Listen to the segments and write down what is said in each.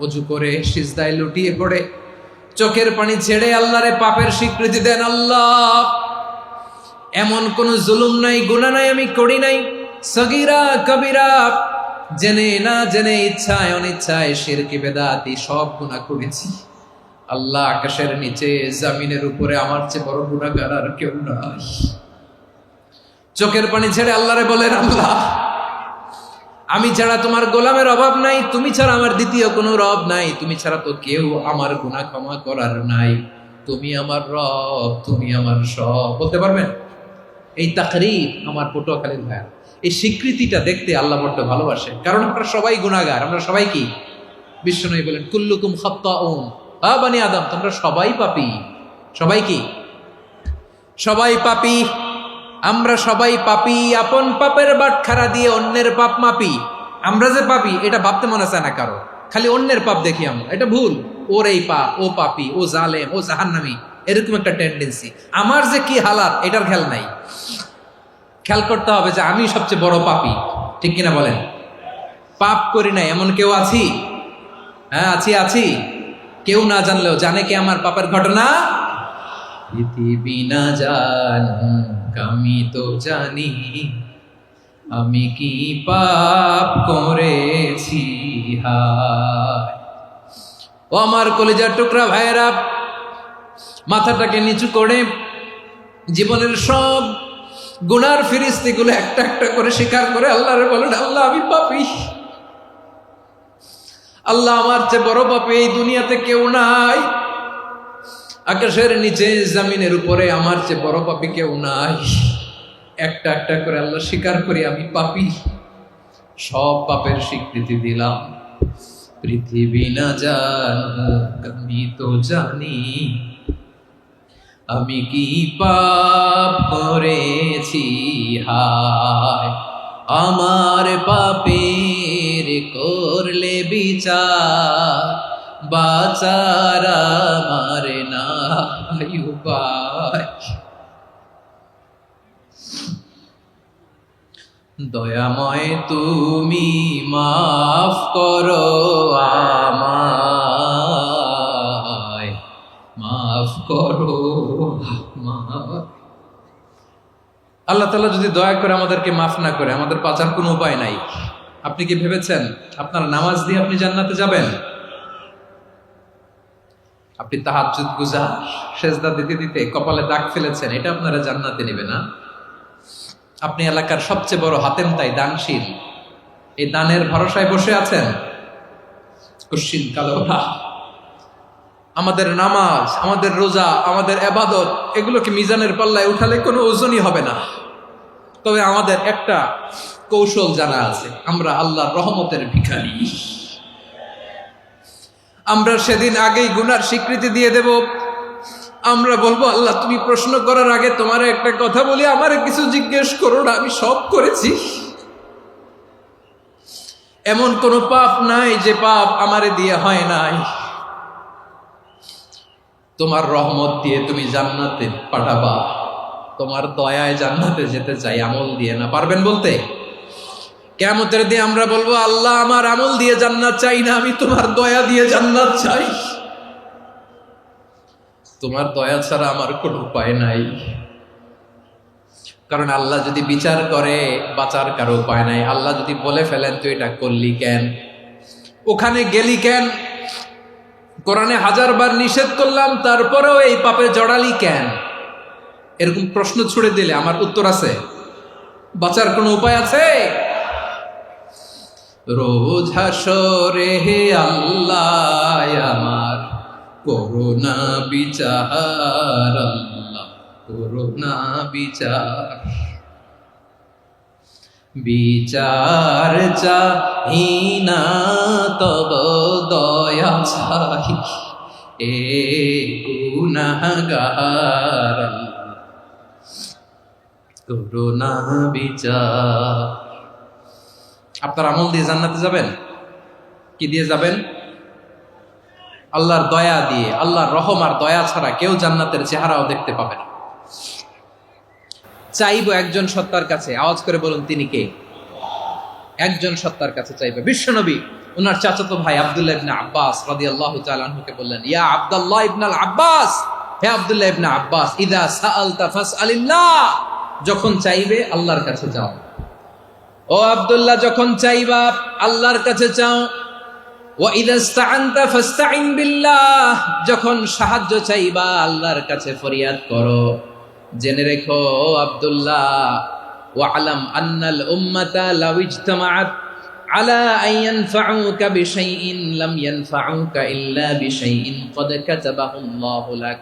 অজু করে সিজদায় লুটিয়ে পড়ে চোখের পানি ছেড়ে আল্লাহরে পাপের স্বীকৃতি দেন। আল্লাহ, এমন কোন জুলুম নাই, গুনাহ নাই আমি করি নাই, সগীরা কবিরা, জেনে না জেনে, ইচ্ছায় অনিচ্ছায়, শিরকি বেদাতি সব গুনাহ করেছি। আল্লাহ, আকাশের নিচে জমিনের উপরে আমার চেয়ে বড় গুনাহগার আর কেউ নাই। চোখের পানি ছেড়ে আল্লাহরে বলেন, আল্লাহ, আমি ছাড়া তোমার গোলামের অভাব নাই, তুমি ছাড়া আমার দ্বিতীয় কোনো রব নাই, তুমি ছাড়া তো কেউ আমার গুনাহ ক্ষমা করার নাই, তুমি আমার রব, তুমি আমার সব। বলতে পারবেন? এই তাকরীর আমার পটুয়াখালীর ভাইয়া, এই স্বীকৃতিটা দেখতে আল্লাহ বড্ড ভালোবাসে, কারণ আমরা সবাই গুনাহগার। আমরা সবাই কি? বিশ্বনবী বলেন, কুল্লুকুম খাত্তাউন, বানি আদম, তোমরা সবাই পাপী। সবাই কি? সবাই পাপী। আমরা সবাই পাপী। আপন পাপের বাটখারা দিয়ে অন্যের পাপ মাপি। আমরা যে পাপী এটা ভাবতে মনে চায় না কারো, খালি অন্যের পাপ দেখি আমরা, এটা ভুল। ওর এই পাপ, ও পাপী, ও জালেম, ও জাহান্নামী, এরকম একটা টেন্ডেন্সি। আমার যে কি হালাত এটার খেয়াল নাই। খেয়াল করতে হবে যে আমি সবচেয়ে বড় পাপী, ঠিক কিনা বলেন? পাপ করি নাই এমন কেউ আছি? হ্যাঁ, আছি। কেউ না জানলেও জানে কি আমার পাপের ঘটনা? পৃথিবী না জানুক আমি তো জানি, আমি কি পাপ করেছি। হায় ও আমার কলিজার টুকরা ভাইয়েরা, মাথাটাকে নিচু করে জীবনের সব গুনার ফিরিস্তিগুলো একটা একটা করে স্বীকার করে আল্লাহরে বলেন, আল্লাহ, আমি পাপী। আল্লাহ, আমার চেয়ে বড় পাপী এই দুনিয়াতে কেউ নাই। আকাশের নিচে জমিনের উপরে আমার চেয়ে বড় পাপী কেউ নাই। একটা একটা করে আল্লাহ স্বীকার করি আমি পাপী। সব পাপের স্বীকৃতি দিলাম। পৃথিবী না জানুক আমি তো জানি, আমি কি পাপ করেছি। হায় আমার পাপের করলে বিচার, বাঁচার আমার নাই উপায়। দয়াময় তুমি মাফ করো আমায়, মাফ করো আমায়। আল্লাহ তাআলা যদি দয়া করে আমাদেরকে মাফ না করে, আমাদের বাঁচার কোনো উপায় নাই। আপনি কি ভেবেছেন আপনার নামাজ দিয়ে আপনি জান্নাতে যাবেন? আপনি তাহাজ্জুদ গুজার, সেজদা দিতে দিতে কপালে দাগ ফেলেছেন, এটা আপনারা জান্নাতে নেবে না। আপনি এলাকার সবচেয়ে বড় হাতেম তাই, দানশীল, এই দানের ভরসায় বসে আছেন। কুশ্চিন কালো না। আমাদের নামাজ, আমাদের রোজা, আমাদের ইবাদত, এগুলোকে মিজানের পাল্লায় উঠালে কোনো ওজনই হবে না। তবে আমাদের একটা কৌশল জানা আছে, আমরা আল্লাহর রহমতের ভিখারি। আমরা সেদিন আগেই গুনার স্বীকৃতি দিয়ে দেব। আমরা বলবো, আল্লাহ, তুমি প্রশ্ন করার আগে তোমার একটা কথা বলি, আমারে কিছু জিজ্ঞেস করো না, আমি সব করেছি। এমন কোন পাপ নাই যে পাপ আমারে দিয়ে হয় নাই। তোমার রহমত দিয়ে তুমি জান্নাতে পাঠাবা, তোমার দয়ায় জান্নাতে যেতে চাই, আমল দিয়ে না। পারবেন বলতে? কিয়ামতের দিন আমরা বলবো, আল্লাহ, আমার আমল দিয়ে জান্নাত চাই না, আমি তোমার দয়া দিয়ে জান্নাত চাই। তোমার দয়া ছাড়া আমার কোনো উপায় নাই। কারণ আল্লাহ যদি বিচার করে, বাঁচার কারো উপায় নাই। আল্লাহ যদি বলে ফেলেন তুই এটা করলি কেন, ওখানে গেলি কেন, কোরআনে 1000 বার নিষেধ করলাম তারপরেও এই পাপে জড়ালি কেন, এরকম প্রশ্ন ছুড়ে দিলে আমার উত্তর আছে? বাঁচার কোনো উপায় আছে? রোজ হাসরে হে আল্লাহ আমার করুণা বিচার, আল্লাহ করুণা বিচার। বিচার চাহি না তব দয়া চাই, এ গুনাহগার, আল্লাহ করুণা বিচার। আপনার আমল দিয়ে জান্নাতে যাবেন? কি দিয়ে যাবেন? আল্লাহর দয়া দিয়ে। আল্লাহর রহম আর দয়া ছাড়া কেউ জান্নাতের চেহারাও দেখতে পাবে না। চাইবো একজন সত্তার কাছে, আওয়াজ করে বলুন তিনি কে? একজন সত্তার কাছে চাইবে, বিশ্বনবী ওনার চাচাতো ভাই আব্দুল্লাহ ইবনে আব্বাস রাদিয়াল্লাহু তাআলা আনহুকে বললেন, ইয়া আব্দুল্লাহ ইবনে আব্বাস, হে আব্দুল্লাহ ইবনে আব্বাস, ইযা সাআলতা ফাসআলিল্লাহ, যখন চাইবে আল্লাহর কাছে যাও। ও আব্দুল্লাহ, যখন চাইবা আল্লাহর কাছে চাও। ওয়া ইযা ইসতাআনতা ফাসতাইন বিল্লাহ, যখন সাহায্য চাইবা আল্লাহর কাছে ফরিয়াদ করো। জেনে রেখো ও আব্দুল্লাহ, ওয়া'লাম আন্নাল উম্মাতা লাউ ইজতামাআত আলা আন ইয়ানফাউকা বিশাইইন লাম ইয়ানফাউকা ইল্লা বিশাইইন ক্বাদ কাতাবাহু আল্লাহু লাক।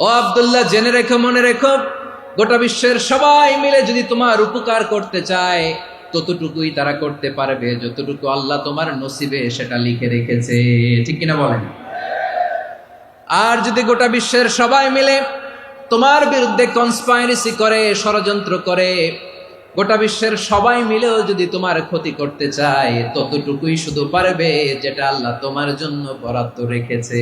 ও আব্দুল্লাহ, জেনে রেখো, মনে রেখো, গোটা বিশ্বের সবাই মিলে যদি তোমার উপকার করতে চায় ততটুকুই তারা করতে পারবে যতটুকু আল্লাহ তোমার নসিবে সেটা লিখে রেখেছে। ঠিক কিনা বলেন? আর যদি গোটা বিশ্বের সবাই মিলে তোমার বিরুদ্ধে কনস্পাইরেসি করে, ষড়যন্ত্র করে, গোটা বিশ্বের সবাই মিলেও যদি তোমার ক্ষতি করতে চায় ততটুকুই শুধু পারবে যেটা আল্লাহ তোমার জন্য বরাদ্দ রেখেছে।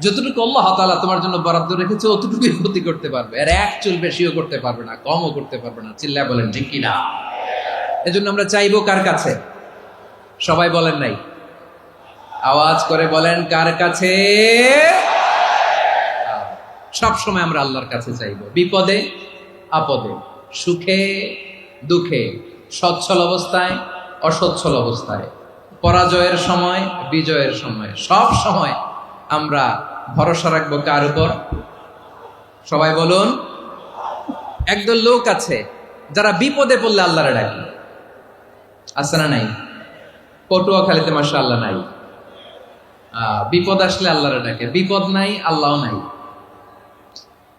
যতটুকু আল্লাহ তাআলা তোমার জন্য বরাদ্দ রেখেছে অতটুকুই ক্ষতি করতে পারবে, আর এক চুল বেশিও করতে পারবে না, কমও করতে পারবে না। চিল্লায় বলেন ঠিক কিনা? এজন্য আমরা চাইবো কার কাছে? সবাই বলেন নাই, আওয়াজ করে বলেন কার কাছে? সব সময় আমরা আল্লাহর কাছে চাইবো, বিপদে আপদে, সুখে দুঃখে, সচ্ছল অবস্থায় অসচ্ছল অবস্থায়, পরাজয়ের সময় বিজয়ের সময়, সব সময় আমরা ভরসা রাখবো কার উপর? সবাই বলুন। একদল লোক আছে যারা বিপদে পড়লে আল্লাহরে ডাকে, আছে না নাই? পটুয়াখালীতে মাশাআল্লাহ নাই। বিপদ আসলে আল্লাহরে ডাকে, বিপদ নাই আল্লাহও নাই।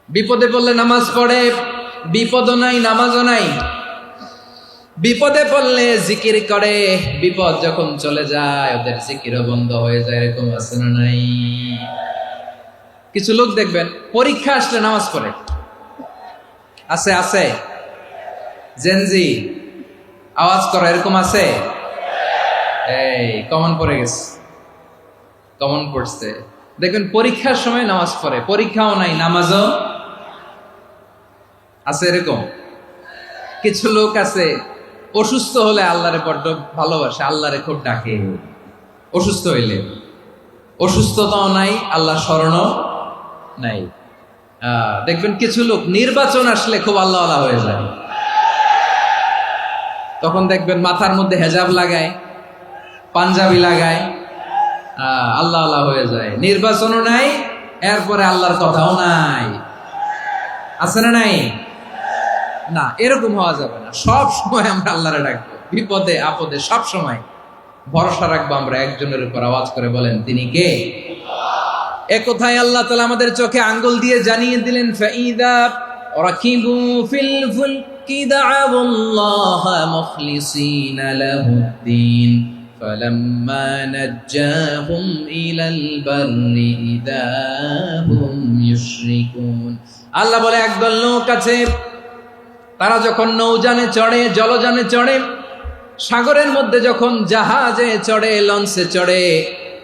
বিপদে পড়লে নামাজ পড়ে, বিপদও নাই নামাজও নাই। বিপদে পড়লে জিকির করে, বিপদ যখন চলে যায় ওদের জিকিরও বন্ধ হয়ে যায়। এরকম আছে না নাই? কিছু লোক দেখবেন পরীক্ষা আসলে নামাজ পড়ে, আছে আছে। জেনজি আওয়াজ করো, এরকম আছে? এই কমন পড়ে গেছে, কমন পড়ছে। দেখবেন পরীক্ষার সময় নামাজ পড়ে, পরীক্ষাও নাই নামাজও আছে। এরকম কিছু লোক আছে অসুস্থ হলে আল্লাহরে বড্ড ভালোবাসে, আল্লাহরে খুব ডাকে। অসুস্থ হইলে অসুস্থতাও নাই, আল্লাহ স্মরণও নাই। দেখবেন কিছু লোক নির্বাচন আসলে খুব আল্লাহওয়ালা হয়ে যায়, তখন দেখবেন মাথার মধ্যে হেজাব লাগায়, পাঞ্জাবি লাগায়, আল্লাহওয়ালা হয়ে যায়। নির্বাচনও নাই, এরপরে আল্লাহর কথাও নাই। আছে না নাই? না, এরকম হওয়া যাবে না। সব সময় আমরা আল্লাহরে ডাকবো, বিপদে আপদে সব সময় ভরসা রাখবো আমরা একজনের উপর। আওয়াজ করে বলেন তিনি কে? এ কথায় আল্লাহ তাআলা আমাদের চোখে আঙ্গুল দিয়ে জানিয়ে দিলেন, ফাইদা রাকিবু ফিল ফুলকি দা'আউল্লাহ মুখলিসিনা লাহুদ্দিন ফালাম্মা নাজ্জাহুম ইলাল বাররি ইযা হুম ইউশরিকুন। আল্লাহ বলে একদল লোক আছে, তারা যখন নৌযানে চড়ে, জলযানে চড়ে, সাগরের মধ্যে যখন জাহাজে চড়ে, লঞ্চে চড়ে,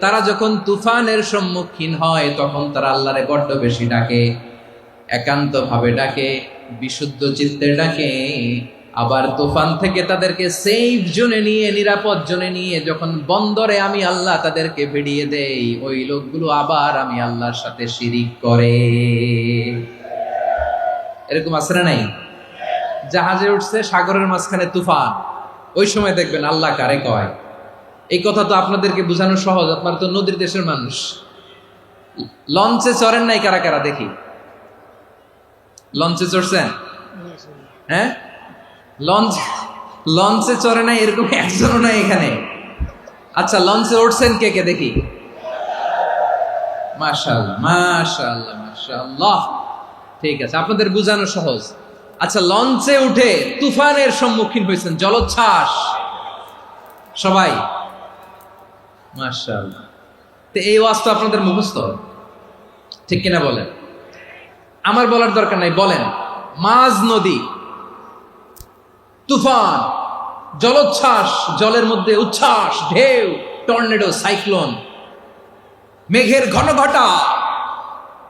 তারা যখন তুফানের সম্মুখীন হয় তখন তারা আল্লাহরে বড্ড বেশি ডাকে, একান্ত ভাবে ডাকে, বিশুদ্ধ চিত্তে ডাকে। আবার তুফান থেকে তাদেরকে সেফ জোনে নিয়ে, নিরাপদ জোনে নিয়ে যখন বন্দরে আমি আল্লাহ তাদেরকে ভিড়িয়ে দেই, ওই লোকগুলো আবার আমি আল্লাহর সাথে শিরিক করে। এরকম আছে না নাই? জাহাজে উঠছে, সাগরের মাঝখানে তুফান, ওই সময় দেখবেন আল্লাহ কারে কয়। এই কথা তো আপনাদেরকে বোঝানো সহজ, আপনারা তো নদীর দেশের মানুষ। লঞ্চে চড়েন নাই কারা কারা? দেখি, লঞ্চে চড়ছেন? হ্যাঁ, লঞ্চে চড়ে নাই এরকম একজনও নাই এখানে। আচ্ছা, লঞ্চে উঠছেন কে কে? দেখি। মাশাআল্লাহ মাশাআল্লাহ মাশাআল্লাহ, ঠিক আছে, আপনাদের বোঝানো সহজ। আচ্ছা, লঞ্চে উঠে তুফানের সম্মুখীন হয়েছেন, জলোচ্ছ্বাস, সবাই? মাশাআল্লাহ। তো এই ওয়াজ তো আপনাদের মুখস্থ, ঠিক কিনা বলেন? আমার বলার দরকার নাই, বলেন। মাঝ নদী, তুফান, জলোচ্ছ্বাস, জলের মধ্যে উচ্ছ্বাস, ঢেউ, টর্নেডো, সাইক্লোন, মেঘের ঘনঘটা,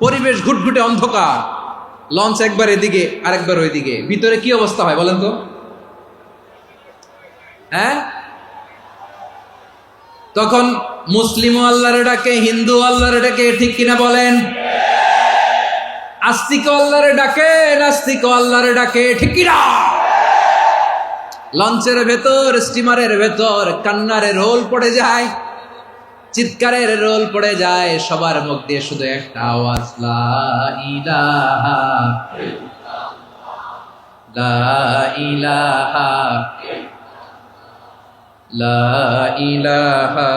পরিবেশ ঘুটঘুটে অন্ধকার, লঞ্চ একবার এদিকে আরেকবার ওইদিকে, ভিতরে কি অবস্থা হয় বলেন তো? হ্যাঁ, তখন মুসলিমও আল্লাহরে ডাকে, হিন্দু আল্লাহরে ডাকে, ঠিক কিনা বলেন? আস্তিক আল্লাহরে ডাকে, নাস্তিক আল্লাহরে ডাকে, ঠিক কিনা? লঞ্চের ভেতর, স্টিমারের ভেতর কান্নারে রোল পড়ে যায়, চিৎকারের রোল পড়ে যায়, সবার মুখ দিয়ে শুধু একটা আওয়াজ, লা ইলাহা লা ইলাহা লা ইলাহা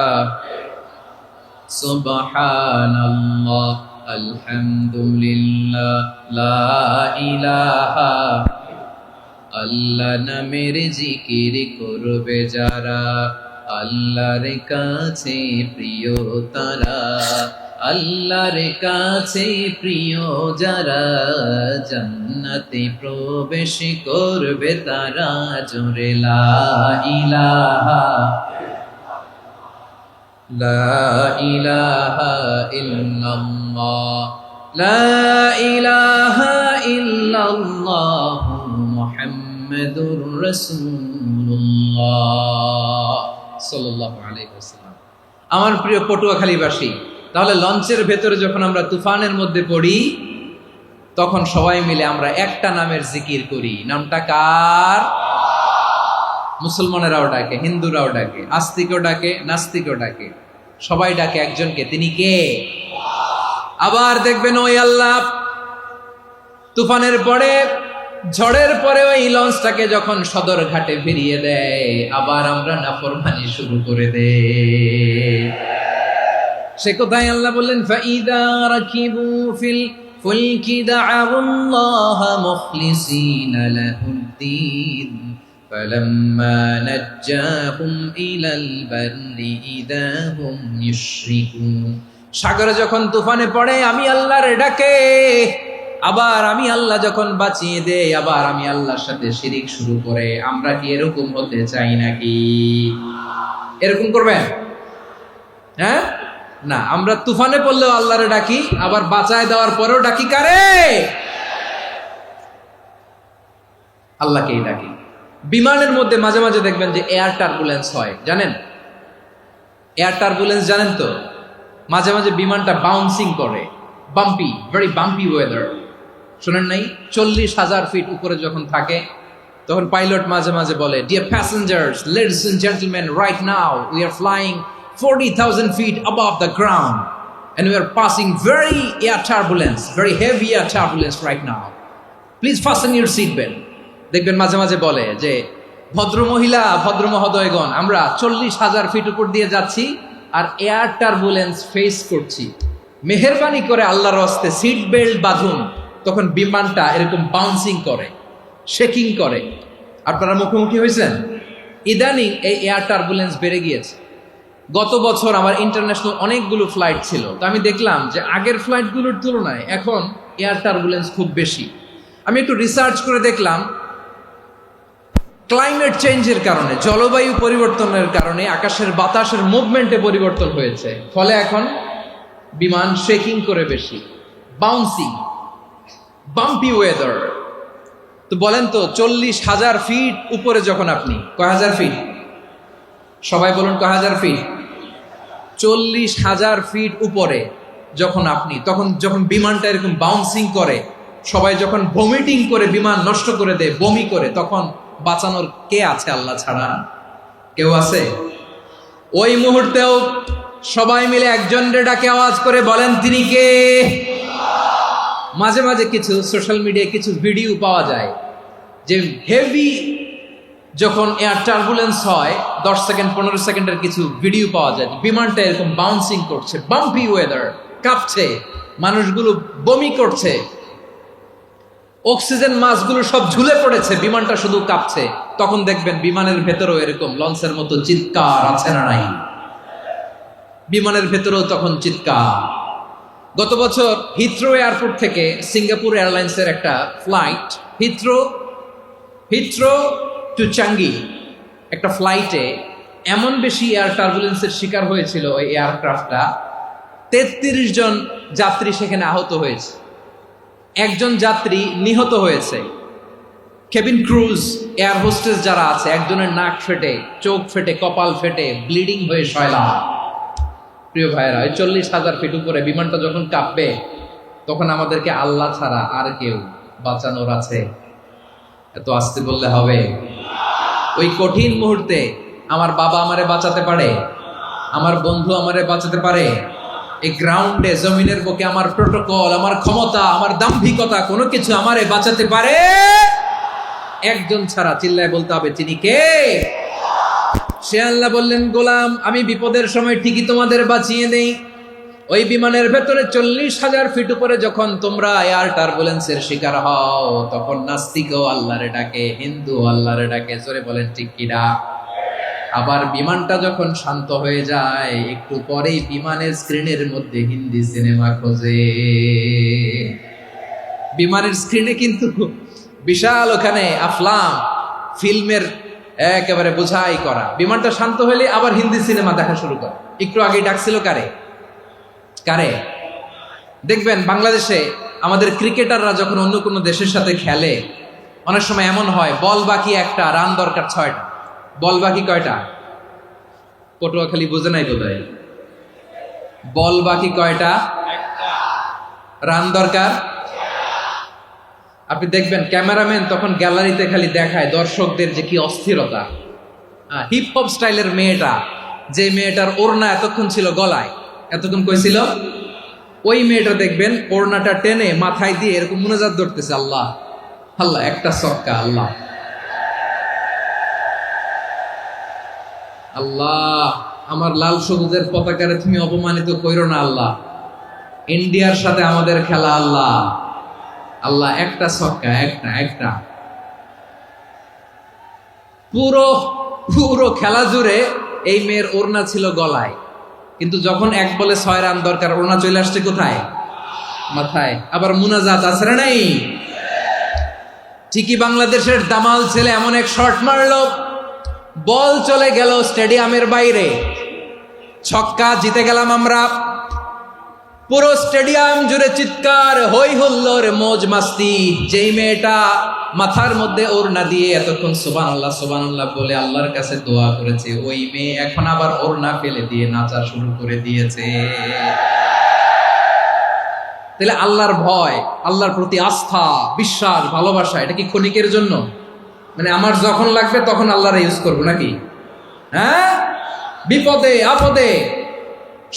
সুবহানাল্লাহ আলহামদুলিল্লাহ লা ইলাহা। আল্লাহ নামের জিকির করবে যারা, আল্লাহর কাছে প্রিয় তারা, আল্লাহর কাছে প্রিয় যারা, জান্নাতে প্রবেশ করবে তারা, জোরে লা ইলাহা লা ইলাহা ইল্লাল্লাহ লা ইলাহা ইল্লাল্লাহ মুহাম্মাদুর রাসূলুল্লাহ সাল্লাল্লাহু আলাইহি ওয়াসাল্লাম। আমার প্রিয় পটুয়াখালীবাসী, তাহলে লঞ্চের ভেতরে যখন আমরা তুফানের মধ্যে পড়ি, তখন সবাই মিলে আমরা একটা নামের জিকির করি। নামটা কার? মুসলমানেরাও ডাকে, হিন্দুরাও ডাকে, আস্তিকও ডাকে, নাস্তিকও ডাকে, সবাই ডাকে একজনকে। তিনি কে? আবার দেখবেন ওই আল্লাহ তুফানের পরে, ঝড়ের পরে ওই লঞ্চটাকে যখন সদর ঘাটে ফিরিয়ে দেয়, আবার আমরা নাফরমানি শুরু করে দেই। সে কোথায় আল্লাহ বললেন, ফাইদা রাকিবু ফিল ফুলকি দা'আউল্লাহ মুখলিসিনা লাহুদ্দিন ফালাম্মা নাজ্জাহুম ইলাল বাররি ইযা হুম ইউশরিকুন। সাগরে যখন তুফানে পড়ে আমি আল্লাহর ডাকে, আবার আমি আল্লাহ যখন বাঁচিয়ে দেই, আবার আমি আল্লাহর সাথে শিরিক শুরু করে। আমরা কি এরকম হতে চাই নাকি? এরকম করবেন? হ্যাঁ না, আমরা তুফানে পড়লেও আল্লাহরে ডাকি, আবার বাঁচায় দেওয়ার পরেও ডাকি কারে? আল্লাহকেই ডাকি। বিমানের মধ্যে মাঝে মাঝে দেখবেন যে এয়ার টার্বুলেন্স হয়, জানেন? এয়ার টার্বুলেন্স জানেন তো? মাঝে মাঝে বিমানটা বাউন্সিং করে, বাম্পি, ভেরি বাম্পি ওয়েদার। শোনেন নাই? 40,000 ফিট উপরে যখন থাকে, তখন পাইলট মাঝে মাঝে বলে, dear passengers, ladies and gentleman, right now we are flying 40,000 feet above the ground and we are passing very heavy air turbulence right now. Please fasten your seat belt. দেখবেন মাঝে মাঝে বলে যে, ভদ্র মহিলা, ভদ্র মহোদয়গণ, আমরা 40,000 ফিট উপর দিয়ে যাচ্ছি আর এয়ার টার্বুলেন্স ফেস করছি, মেহেরবানি করে আল্লাহর হস্তে সিট বেল্ট বাঁধুন। তখন বিমানটা এরকম বাউন্সিং করে, শেকিং করে। আপনারা মুখোমুখি হয়েছেন? ইদানিং এই এয়ার টার্বুলেন্স বেড়ে গিয়েছে। গত বছর আমার ইন্টারন্যাশনাল অনেকগুলো ফ্লাইট ছিল, তো আমি দেখলাম যে আগের ফ্লাইটগুলোর তুলনায় এখন এয়ার টার্বুলেন্স খুব বেশি। আমি একটু রিসার্চ করে দেখলাম, ক্লাইমেট চেঞ্জের কারণে, জলবায়ু পরিবর্তনের কারণে আকাশের বাতাসের মুভমেন্টে পরিবর্তন হয়েছে, ফলে এখন বিমান শেকিং করে বেশি, বাউন্সিং, বাম্পি ওয়েদার। তো বলেন তো, 40,000 ফিট উপরে যখন আপনি, কয় হাজার ফিট? সবাই বলুন কয় হাজার ফিট? 40,000 ফিট উপরে যখন আপনি, তখন যখন বিমানটা এরকম বাউন্সিং করে, সবাই যখন ভমিটিং করে বিমান নষ্ট করে দেয়, বমি করে, তখন বাঁচানোর কে আছে আল্লাহ ছাড়া? কেউ আছে? ওই মুহূর্তেও সবাই মিলে একজনের ডাকে আওয়াজ করে বলেন, তিনি কে? মাঝে মাঝে কিছু সোশ্যাল মিডিয়ায় কিছু ভিডিও পাওয়া যায় যে হেভি যখন এয়ার টার্বুলেন্স হয়, 10 সেকেন্ড 15 সেকেন্ডের কিছু ভিডিও পাওয়া যায়, বিমানটা এরকম বাউন্সিং করছে, বাম্পি ওয়েদার, কাঁপছে, মানুষগুলো বমি করছে, অক্সিজেন মাস্কগুলো সব ঝুলে পড়েছে, বিমানটা শুধু কাঁপছে। তখন দেখবেন বিমানের ভেতরেও এরকম লঞ্চের মতো চিৎকার আছে না নাই? বিমানের ভেতরেও তখন চিৎকার। গত বছর হিথ্রো এয়ারপোর্ট থেকে সিঙ্গাপুর এয়ারলাইন্সের একটা ফ্লাইট, হিথ্রো টু চাঙ্গি, একটা ফ্লাইটে এমন বেশি এয়ার টার্বুলেন্সের শিকার হয়েছিল ওই এয়ারক্রাফটটা, 33 জন যাত্রী সেখানে আহত হয়েছে, একজন যাত্রী নিহত হয়েছে। কেবিন ক্রুজ, এয়ার হোস্টেস যারা আছে, একজনের নাক ফেটে, চোখ ফেটে, কপাল ফেটে, ব্লিডিং হয়ে শয়লা। প্রিয় ভাইয়েরা, ওই 40,000 ফিট উপরে বিমানটা যখন কাঁপবে, তখন আমাদেরকে আল্লাহ ছাড়া আর কেউ বাঁচানোর আছে? এত আস্তে বললে হবে? ওই কঠিন মুহূর্তে আমার বাবা আমারে বাঁচাতে পারে, আমার বন্ধু আমারে বাঁচাতে পারে। এই গ্রাউন্ডে, জমিনের বুকে আমার প্রোটোকল, আমার ক্ষমতা, আমার দাম্ভিকতা কোনো কিছু আমারে বাঁচাতে পারে? একজন ছাড়া। চিল্লায় বলতে হবে, তিনি কে? সে আল্লাহ বললেন, গোলাম আমি বিপদের সময় ঠিকই তোমাদের বাঁচিয়ে দেই। ওই বিমানের ভেতরে 40,000 ফিট উপরে যখন তোমরা এয়ার টার্বুলেন্সের শিকার হও, তখন নাস্তিকও আল্লাহরে ডাকে, হিন্দু আল্লাহরে ডাকে। জোরে বলেন ঠিক কিনা? আবার বিমানটা যখন শান্ত হয়ে যায়, একটু পরেই বিমানের স্ক্রিনের মধ্যে হিন্দি সিনেমা খোঁজে। বিমানের স্ক্রিনে কিন্তু বিশাল ওখানে আফলাম ফিল্মের একেবারে বোঝাই করা। বিমানটা শান্ত হলে আবার হিন্দি সিনেমা দেখা শুরু করে। একটু আগে ডাকছিল কারে? দেখবেন বাংলাদেশে আমাদের ক্রিকেটাররা যখন অন্য কোনো দেশের সাথে খেলে, অনেক সময় এমন হয় বল বাকি একটা, রান দরকার 6টা। বল বাকি কয়টা? পটুয়াখালী বুঝে নাই বোধহয়। বল বাকি কয়টা? রান দরকার। আপনি দেখবেন ক্যামেরাম্যান তখন গ্যালারিতে খালি দেখায় দর্শকদের যে কি অস্থিরতা। হিপ হপ স্টাইলের মেয়েটা, যে মেয়েটার ওড়না এতক্ষণ ছিল গলায়, এতক্ষণ কইছিল, ওই মেয়েটা দেখবেন ওড়নাটা টেনে মাথায় দিয়ে এরকম মুনাজাত ধরতেছে, আল্লাহ আল্লাহ, একটা সক্কা, আল্লাহ আল্লাহ, আমার লাল সবুজের পতাকারে তুমি অপমানিত কইরো না আল্লাহ, ইন্ডিয়ার সাথে আমাদের খেলা আল্লাহ আল্লাহ, একটা সক্কা, একটা। পুরো খেলা জুড়ে এই মেয়ের ওড়না ছিল গলায়, কিন্তু যখন 1 বলে 6 রান দরকার, ওড়না চলে আসছে কোথায়? মাথায়। আবার মুনাজাত আছে না নাই? ঠিকই বাংলাদেশের দামাল ছেলে এমন এক শট মারলো, বল চলে গেল স্টেডিয়ামের বাইরে, ছক্কা, জিতে গেলাম আমরা। পুরো স্টেডিয়াম জুড়ে চিৎকার, হই হুল্লোড়, মৌজ মাস্তি। যেই মেয়েটা মাথার মধ্যে ওড়না দিয়ে এতক্ষণ সুবহানাল্লাহ সুবহানাল্লাহ বলে আল্লাহর কাছে দোয়া করেছে, ওই মেয়ে এখন আবার ওড়না ফেলে দিয়ে নাচা শুরু করে দিয়েছে। তাহলে আল্লাহর ভয়, আল্লাহর প্রতি আস্থা, বিশ্বাস, ভালোবাসা, এটা কি ক্ষণিকের জন্য? মানে আমার যখন লাগবে তখন আল্লাহর ইউজ করবো নাকি? হ্যাঁ, বিপদে আপদে,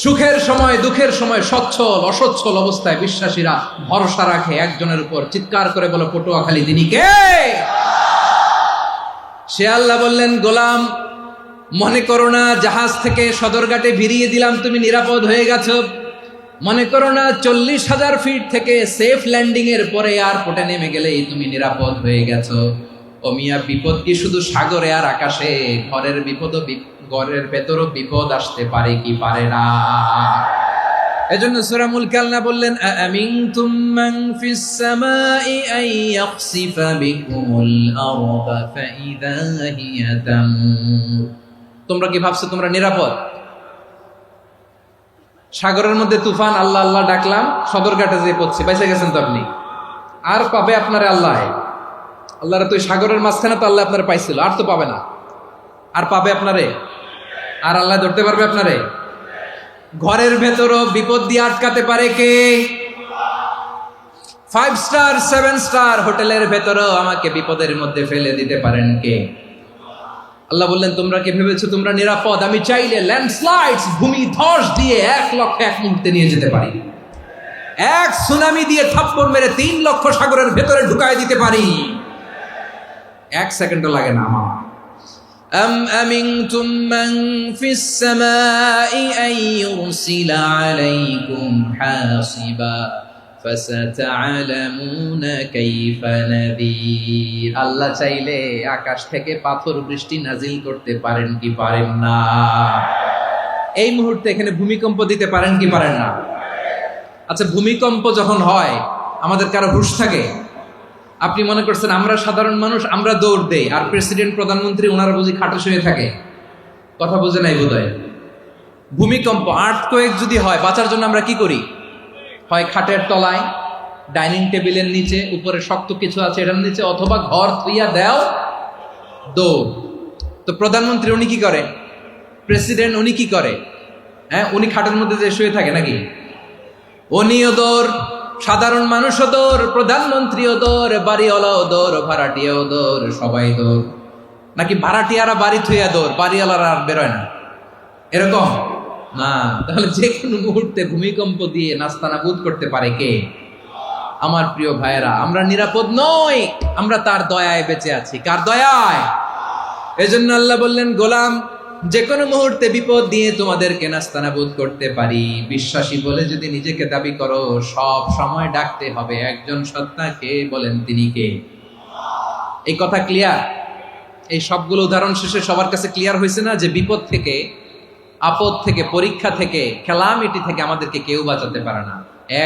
সুখের সময় দুঃখের সময়, সচ্ছল অসচ্ছল অবস্থায় বিশ্বাসীরা ভরসা রাখে একজনের উপর। চিৎকার করে বলো, পটুয়াখালী তিনি কে? সে আল্লাহ বললেন, গোলাম মনে করো না জাহাজ থেকে সদরঘাটে ভিড়িয়ে দিলাম, তুমি নিরাপদ হয়ে গেছো। মনে করো না 40,000 ফিট থেকে সেফ ল্যান্ডিং এর পরে এয়ারপোর্টে নেমে গেলেই তুমি নিরাপদ হয়ে গেছো। ও মিয়া, বিপদ কি শুধু সাগরে আর আকাশে? ঘরের ভেতরও বিপদ আসতে পারে কি পারে না? এজন্য সূরা মুলক আল্লাহ বললেন, আমিনতুম মান ফিস সামাই আন ইয়াখসিফা বিকুমুল আরদা ফাইদা হিয়া তামুর। তোমরা কি ভাবছো তোমরা নিরাপদ? সাগরের মধ্যে তুফান, আল্লাহ আল্লাহ ডাকলাম, সদরঘাটে যেয়ে পড়ছি, বেঁচে গেছেন তো আপনি। আর পাবে আপনারে আল্লাহ? আল্লাহরে তো সাগরের মাঝখানে তো আল্লাহ আপনারে পাইছিল, আর তো পাবে না। আর পাবে আপনারে? আর আল্লাহ ধরতে পারবে আপনারে? ঘরের ভেতরও বিপদ দিয়ে আটকাতে পারে কে? 5 স্টার 7 স্টার হোটেলের ভেতরও আমাকে বিপদের মধ্যে ফেলে দিতে পারেন কে? আল্লাহ বললেন, তোমরা কি ভেবেছো তোমরা নিরাপদ? আমি চাইলে ল্যান্ডস্লাইডস, ভূমি ধস দিয়ে 1 লক্ষ 1 মুহূর্তে নিয়ে যেতে পারি। 1 সুনামি দিয়ে থাপ্পড় মেরে 3 লক্ষ সাগরের ভেতরে ঢুকায় দিতে পারি। 1 সেকেন্ডও লাগে না আমার। أم أمنتم من في السماء أن يرسل عليكم حاصبا فستعلمون كيف نذير। আল্লাহ চাইলে আকাশ থেকে পাথর বৃষ্টি নাজিল করতে পারেন কি পারেন না? এই মুহূর্তে এখানে ভূমিকম্প দিতে পারেন কি পারেন না? আচ্ছা, ভূমিকম্প যখন হয় আমাদের কারো হুঁশ থাকে? আপনি মনে করছেন আমরা সাধারণ মানুষ, আমরা দৌড় দেই, আর প্রেসিডেন্ট প্রধানমন্ত্রী ওনারা বুঝি খাটে শুয়ে থাকে? কথা বুঝে নাই বোধহয়। ভূমিকম্প, আর্থকোয়েক যদি হয়, বাঁচার জন্য আমরা কি করি? হয় খাটের তলায়, ডাইনিং টেবিলের নিচে, উপরে শক্ত কিছু আছে এটার নিচে, অথবা ঘর থুইয়া দেও দৌড়। তো প্রধানমন্ত্রী উনি কি করে, প্রেসিডেন্ট উনি কি করে? হ্যাঁ, উনি খাটের মধ্যে যে শুয়ে থাকে নাকি? উনিও দৌড়, সাধারণ মানুষও দৌড়, প্রধানমন্ত্রীও দৌড়, বাড়িওয়ালাও দৌড়, ভাড়াটিয়াও দৌড়, সবাই দৌড়। নাকি ভাড়াটিয়ারা বাড়ি থুইয়া দৌড়, বাড়িওয়ালারা আর বেরোয় না, এরকম না? তাহলে যে কোনো মুহূর্তে ভূমিকম্প দিয়ে নাস্তানাবুদ করতে পারে কে? আমার প্রিয় ভাইয়েরা, আমরা নিরাপদ নই, আমরা তার দয়ায় বেঁচে আছি। কার দয়ায়? এজন্য আল্লাহ বললেন, গোলাম যে কোনো মুহূর্তে বিপদ দিয়ে তোমাদেরকে নাস্তানাবুদ করতে পারি। বিশ্বাসী বলে যদি নিজেকে দাবি করো, সব সময় ডাকতে হবে একজন সত্তাকে। বলেন তিনি কে? এই কথা ক্লিয়ার? এই সবগুলো উদাহরণ শেষে সবার কাছে ক্লিয়ার হয়েছে না যে বিপদ থেকে, আপদ থেকে, পরীক্ষা থেকে, ক্যালামিটি থেকে আমাদেরকে কেউ বাঁচাতে পারে না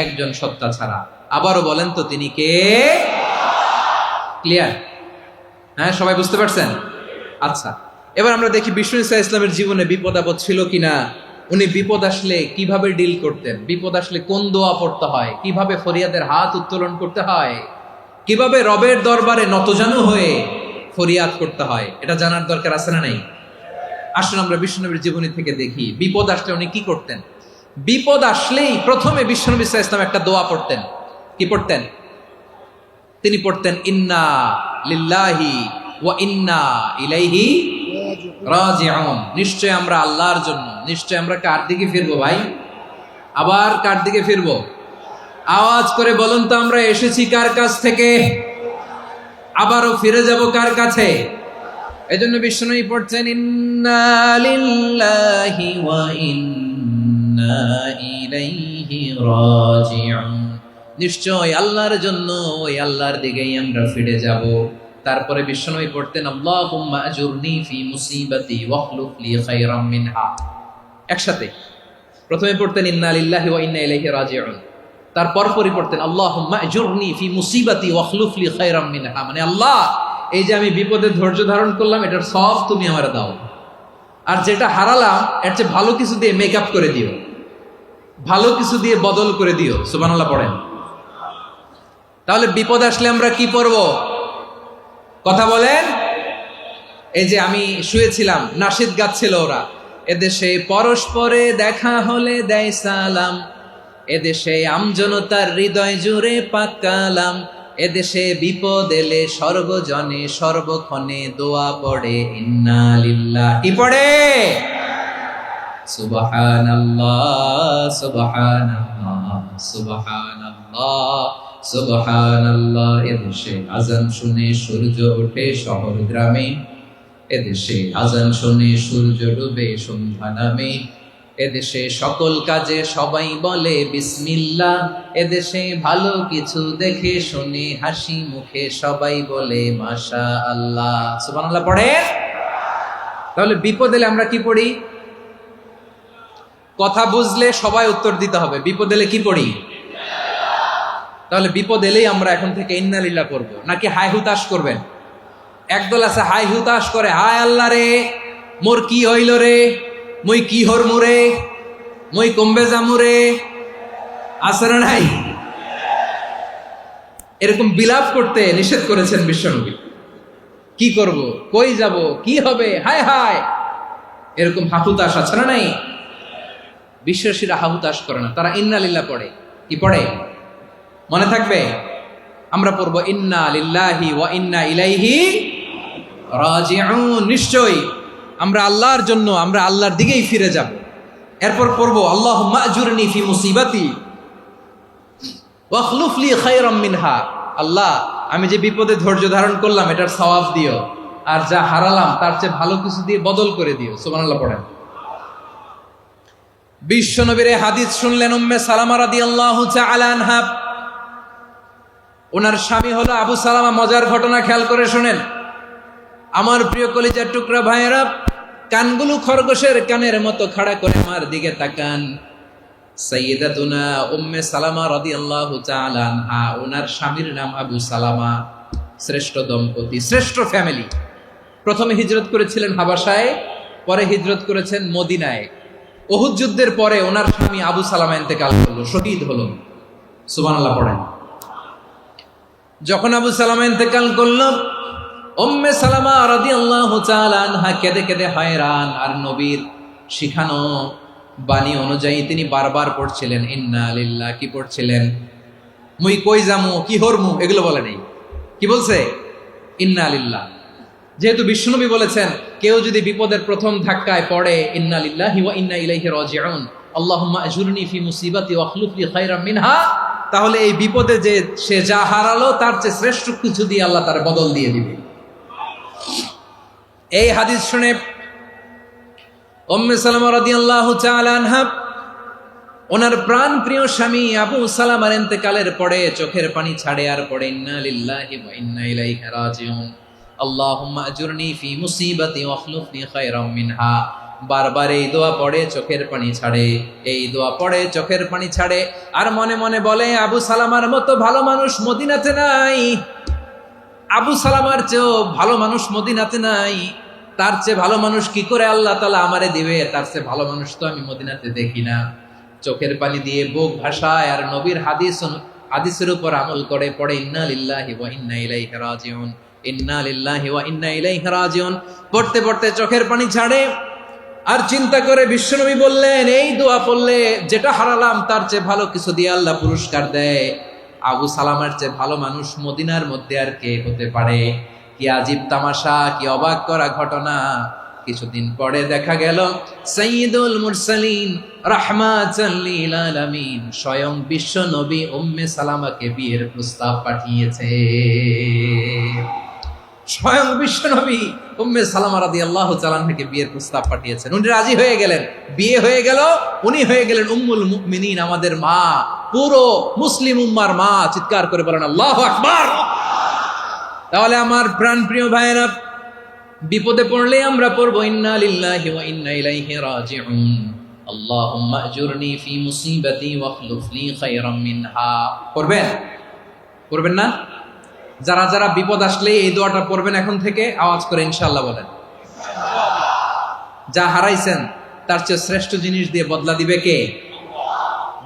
একজন সত্তা ছাড়া। আবারও বলেন তো তিনি কে? ক্লিয়ার? হ্যাঁ, সবাই বুঝতে পারছেন? আচ্ছা, এবার আমরা দেখি বিষ্ণু ঈসা ইসলামের জীবনে বিপদ আপদ ছিল কিনা। উনি বিপদ আসলে কিভাবে ডিল করতেন, বিপদ আসলে কোন দোয়া পড়তে হয়, কিভাবে ফরিয়াদের হাত উত্তোলন করতে হয়, কিভাবে রবের দরবারে নতজানু হয়ে ফরিয়াদ করতে হয়, এটা জানার দরকার আছে না নাই? আসুন আমরা বিষ্ণুনবীর জীবনী থেকে দেখি বিপদ আসলে উনি কি করতেন। বিপদ আসলেই প্রথমে বিষ্ণুনবী সাল্লাল্লাহু আলাইহি ওয়াসাল্লাম একটা দোয়া পড়তেন। কি পড়তেন? তিনি পড়তেন, ইন্না লিল্লাহি ওয়া ইন্না ইলাইহি রাজিউন। নিশ্চয় আমরা আল্লাহর জন্য, নিশ্চয় আমরা কার দিকে ফিরবো ভাই? আবার কার দিকে ফিরবো? আওয়াজ করে বলুন তো, আমরা এসেছি কার কাছ থেকে, আবারও ফিরে যাব কার কাছে? এজন্য বিষ্ণুই পড়ছেন, ইন্না লিল্লাহি ওয়া ইন্না ইলাইহি রাজিউন। নিশ্চয় আল্লাহর জন্য, ওই আল্লাহর দিকেই আমরা ফিরে যাব। তারপরে বিষ্ণুই পড়তেন, আল্লাহুম্মা আজুরনি ফি মুসিবাতি ওয়াখলুফ লি খায়রাম মিনহা। একসাথে প্রথমে পড়তেন ইন্না লিল্লাহি ওয়া ইন্না ইলাইহি রাজিউন, তারপর পরে পড়তেন আল্লাহুম্মা আজুরনি ফি মুসিবাতি ওয়াখলুফ লি খায়রাম মিনহা। মানে আল্লাহ, এই যে আমি বিপদে ধৈর্য ধারণ করলাম, এটার সব তুমি আমার দাও, আর যেটা হারালাম এর চেয়ে ভালো কিছু দিয়ে মেকআপ করে দিও, ভালো কিছু দিয়ে বদল করে দিও। সুবহানাল্লাহ পড়েন। তাহলে বিপদ আসলে আমরা কি পড়ব? কথা বলেন। এই যে আমি শুয়েছিলাম, নাশিদ গাচ্ছিল ওরা, এদেশে পরস্পরে দেখা হলে দেয় সালাম, এদেশে আমজনতার হৃদয় জুড়ে পাকালাম, এদেশে বিপদ এলে সর্বজনে সর্বক্ষণে দোয়া পড়ে ইন্না লিল্লাহ। কি পড়ে? সুবহানাল্লাহ সুবহানাল্লাহ সুবহানাল্লাহ সুবহানাল্লাহ। এদেশে আজান শুনে সূর্য ওঠে শহর গ্রামে, এদেশে আজান শুনে সূর্য ডুবে সন্ধ্যা নামে, এদেশে সকল কাজে সবাই বলে বিসমিল্লাহ, এদেশে ভালো কিছু দেখে শুনে হাসি মুখে সবাই বলে মাশাআল্লাহ। সুবহানাল্লাহ পড়ে। তাহলে বিপদ এলে আমরা কি পড়ি? কথা বুঝলে সবাই উত্তর দিতে হবে, বিপদ এলে কি পড়ি? তাহলে বিপদ এলেই আমরা এখন থেকে ইন্না লিল্লাহ করবো, নাকি হাই হুতাশ করবেন? একদল আছে হাই হুতাশ করে, হায় আল্লাহ রে মোর কি হইল রে, মই কি হরমু রে, মই কমবে জামু রে, আছে না নাই? এরকম বিলাপ করতে নিষেধ করেছেন বিশ্বনবী। কি করব, কই যাব, কি হবে, হায় হায়, এরকম হাহুতাশ আছে না নাই? বিশ্বাসীরা হাহুতাশ করে না, তারা ইন্না লিল্লাহ পড়ে। কি পড়ে? মনে থাকবে? আমরা পড়ব ইন্না লিল্লাহি ওয়া ইন্না ইলাইহি রাজিউন। নিশ্চয়ই আমরা আল্লাহর জন্য, আমরা আল্লাহর দিকেই ফিরে যাব। এরপর পড়ব আল্লাহুম্মা আজুরনি ফি মুসিবাতি ওয়াখলুফ লি খায়রাম মিনহা। আল্লাহ, আমি যে বিপদে ধৈর্য ধারণ করলাম এটার সওয়াব দিও, আর যা হারালাম তার চেয়ে ভালো কিছু দিয়ে বদল করে দিও। সুবহানাল্লাহ পড়েন। বিশ্বনবীর হাদিস শুনলেন উম্মে সালামা রাদিয়াল্লাহু তাআলা আনহা। ওনার স্বামী হলো আবু সালামা। মজার ঘটনা খেয়াল করে শুনেন আমার প্রিয় কলিজার টুকরা ভাইয়েরা। কানগুলো খরগোশের কানের মতো খাড়া করে আমার দিকে তাকান। সাইয়্যিদাতুনা উম্মে সালামা রাদিয়াল্লাহু তাআলা আনহা, ওনার স্বামীর নাম আবু সালামা। শ্রেষ্ঠ দম্পতি, শ্রেষ্ঠ ফ্যামিলি। প্রথমে হিজরত করেছিলেন হাবাসায়, পরে হিজরত করেছেন মদিনায়। উহুদ যুদ্ধের পরে ওনার স্বামী আবু সালামা ইন্তেকাল করলো, শহীদ হলো। সুবহানাল্লাহ পড়েন। যখন আবু সালামা ইন্তেকাল করল, উম্মে সালামা রাদিয়াল্লাহু তাআলা আনহা কেঁদে কেঁদে হয়রান। আর নবীর শিখানো বাণী অনুযায়ী তিনি বারবার পড়ছিলেন ইন্না লিল্লাহ। কি পড়ছিলেন? মুই কই যামু, কি হরমু, এগুলো বলে নেই। কি বলছে? ইন্না লিল্লাহ। যেহেতু বিশ্বনবী বলেছেন কেউ যদি বিপদের প্রথম ধাক্কায় পড়ে ইন্না লিল্লাহি ওয়া ইন্না ইলাইহি রাজিউন, আল্লাহুম্মা আজুরনি ফি মুসিবাতি ওয়া আখলুফ লি খায়রাম মিনহা, তাহলে এই বিপদে যে সে যা হারালো তার চেয়ে শ্রেষ্ঠ কিছু দিয়ে আল্লাহ তার বদল দিয়ে দিবে। এই হাদিস শুনে উম্মে সালামা রাদিয়াল্লাহু তাআলা আনহা ওনার প্রাণ প্রিয় স্বামী আবু সালামার ইন্তেকালের পরে চোখের পানি ছাড়ে আর পড়ে ইন্না লিল্লাহি ওয়া ইন্না ইলাইহি রাজিউন, আল্লাহুম্মা আজুরনি ফি মুসিবাতি ওয়া আখলুফনি খায়রাম মিনহা। বারবার এই দোয়া পড়ে চোখের পানি ছাড়ে, এই দোয়া পড়ে চোখের পানি ছাড়ে, আর মনে মনে বলে আবু সালামার মতো ভালো মানুষ মদিনাতে নাই, আবু সালামার চেয়েও ভালো মানুষ মদিনাতে নাই, তার চেয়ে ভালো মানুষ কি করে আল্লাহ তাআলা আমারে দিবে, তার চেয়ে ভালো মানুষ তো আমি মদিনাতে দেখি না। চোখের পানি দিয়ে বুক ভাসায় আর নবীর হাদিসের উপর আমল করে পড়ে ইন্না লিল্লাহি ওয়া ইন্না ইলাইহি রাজিউন, ইন্না লিল্লাহি ওয়া ইন্না ইলাইহি রাজিউন। পড়তে পড়তে চোখের পানি ছাড়ে আর চিন্তা করে বিশ্বনবী বললেন এই দোয়া পড়লে যেটা হারালাম তার চেয়ে ভালো কিছু দিয়ে আল্লাহ পুরস্কার দেয়। আবু সালামার চেয়ে ভালো মানুষ মদিনার মধ্যে আর কে হতে পারে? কি আজীব তামাশা, কি অবাক করা ঘটনা। কিছুদিন পরে দেখা গেল সাইয়্যিদুল মুরসালিন রাহমাতাল লিল আলামিন স্বয়ং বিশ্ব নবী উম্মে সালামাকে বিয়ের প্রস্তাব পাঠিয়েছে। স্বয়ং বিশ্ব নবী উম্মে সালামা রাদিয়াল্লাহু তাআলা আনহাকে বিয়ের প্রস্তাব পাঠিয়েছেন। উনি রাজি হয়ে গেলেন, বিয়ে হয়ে গেল, উনি হয়ে গেলেন উম্মুল মুমিনিন, আমাদের মা, পুরো মুসলিম উম্মার মা। চিৎকার করে বলেন আল্লাহু আকবার। তাহলে আমার প্রাণপ্রিয় ভাইয়েরা, বিপদে পড়লে আমরা পড়বো ইন্না লিল্লাহি ওয়া ইন্না ইলাইহি রাজিউন, আল্লাহুম্মা আজুরনি ফি মুসিবাতি ওয়া আখলুফ লি খায়রাম মিনহা। পড়বেন? পড়বেন না? যারা যারা বিপদ আসলে এই দোয়াটা পড়বেন এখন থেকে আওয়াজ করে ইনশাআল্লাহ বলেন। যা হারাইছেন তার চেয়ে শ্রেষ্ঠ জিনিস দিয়ে বদলা দিবে কে?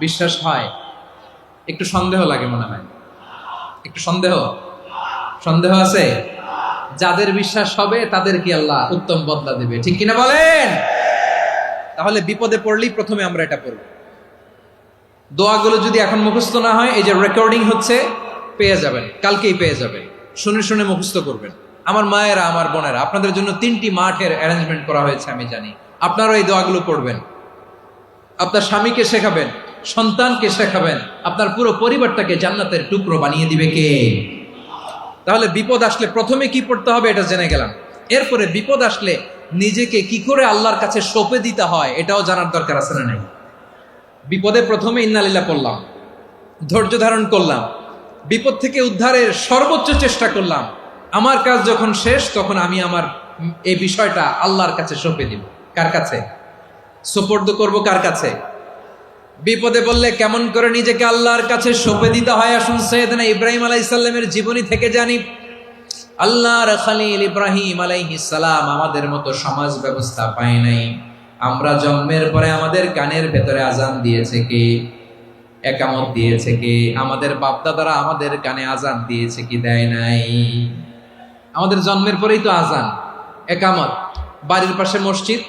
বিশ্বাস হয়? একটু সন্দেহ লাগে মনে হয়, একটু সন্দেহ আছে? যাদের বিশ্বাস হবে তাদের কি আল্লাহ উত্তম বদলা দেবে, ঠিক কিনা বলেন? তাহলে বিপদে পড়লেই প্রথমে আমরা এটা পড়ব। দোয়াগুলো যদি এখন মুখস্থ না হয়, এই যে রেকর্ডিং হচ্ছে, পেয়ে যাবেন, কালকেই পেয়ে যাবেন। শুনে শুনে মুখস্থ করবেন। আমার মায়েরা, আমার বোনেরা, আপনাদের জন্য 3টি মাঠের অ্যারেঞ্জমেন্ট করা হয়েছে, আমি জানি। আপনারাও এই দোয়াগুলো পড়বেন, আপনার স্বামীকে শেখাবেন, সন্তানকে শেখাবেন, আপনার পুরো পরিবারটাকে জান্নাতের টুকরো বানিয়ে দিবে কে? তাহলে বিপদ আসলে প্রথমে কি পড়তে হবে এটা জেনে গেলাম। এরপরে বিপদ আসলে নিজেকে কি করে আল্লাহর কাছে সঁপে দিতে হয় এটাও জানার দরকার আছে না নাই? বিপদে প্রথমে ইন্না লিল্লাহ পড়লাম, ধৈর্য ধারণ করলাম, বিপদ থেকে উদ্ধারের সর্বোচ্চ চেষ্টা করলাম। আমার কাজ যখন শেষ তখন আমি আমার এই বিষয়টা আল্লাহর কাছে সঁপে দিব। কার কাছে সুপর্দ করব? কার কাছে? বিপদে বললে কেমন করে নিজেকে আল্লাহর কাছে সঁপে দিতে হয় আসুন সাইয়েদনা ইব্রাহিম আলাইহিস সালামের জীবনী থেকে জানি। আল্লাহর খলিল ইব্রাহিম আলাইহিস সালাম আমাদের মতো সমাজ ব্যবস্থা পায় নাই। আমরা জন্মের পরে আমাদের কানের ভেতরে আজান দিয়েছে কে? একামত দিয়েছে কে? আমাদের বাপদাদারা আমাদের কানে আজান দিয়েছে কি? দেয় নাই। আমাদের জন্মের পরেই তো আজান, একামত, বাড়ির পাশে মসজিদ,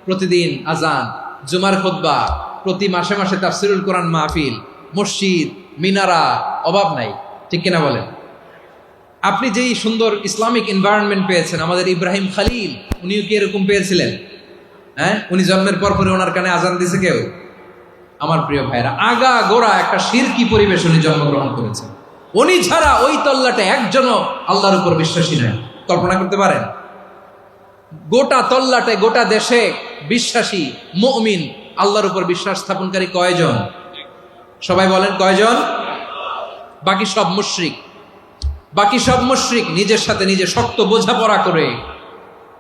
প্রতিদিন আজান, জুমার খুতবা, প্রতি মাসে মাসে তাফসিরুল কোরআন মাহফিল, মসজিদ, মিনারা, অভাব নাই, ঠিক কিনা বলেন? আপনি যেই সুন্দর ইসলামিক এনভায়রনমেন্ট পেয়েছেন, আমাদের ইব্রাহিম খলিল উনিও কি এরকম পেয়েছিলেন? হ্যাঁ, উনি জন্মের পর পরে ওনার কানে আজান দিয়েছে কেউ? আমার প্রিয় ভাইরা, আগা গোড়া একটা শিরকি পরিবেশ উনি জন্মগ্রহণ করেছেন। উনি ছাড়া ওই তল্লাটে একজনও আল্লাহর উপর বিশ্বাসী নয়। কল্পনা করতে পারেন? গোটা তল্লাটে, গোটা দেশে বিশ্বাসী মুমিন, আল্লাহর উপর বিশ্বাস স্থাপনকারী কয়জন? সবাই বলেন কয়জন? বাকি সব মুশরিক। বাকি সব মুশরিক নিজের সাথে নিজে শক্ত বোঝাপড়া করে,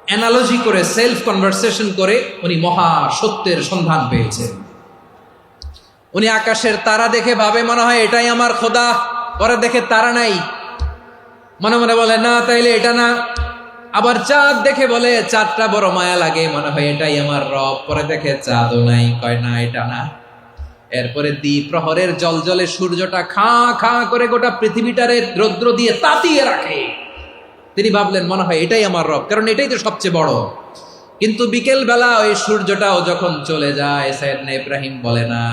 অ্যানালজি করে, সেলফ কনভারসেশন করে উনি মহা সত্যের সন্ধান পেয়েছেন। উনি আকাশের তারা দেখে ভাবে মনে হয় এটাই আমার খোদা, পরে দেখে তারা নাই, মনে মনে বলে না তাইলে এটা না। আবার চাঁদ দেখে বলে চাঁদটা বড় মায়া লাগে, মনে হয় এটাই আমার রব, পরে দেখে চাঁদও নাই, কয় না এটা না। এরপরে দ্বিপ্রহরের জলজলে সূর্যটা খা খা করে গোটা পৃথিবীটারে রৌদ্র দিয়ে তাতিয়ে রাখে। তিনি ভাবলেন মনে হয় এটাই আমার রব, কারণ এটাই তো সবচেয়ে বড়। কিন্তু বিকেল বেলা ওই সূর্যটাও যখন চলে যায়, সাইয়েদনা ইব্রাহিম বলে না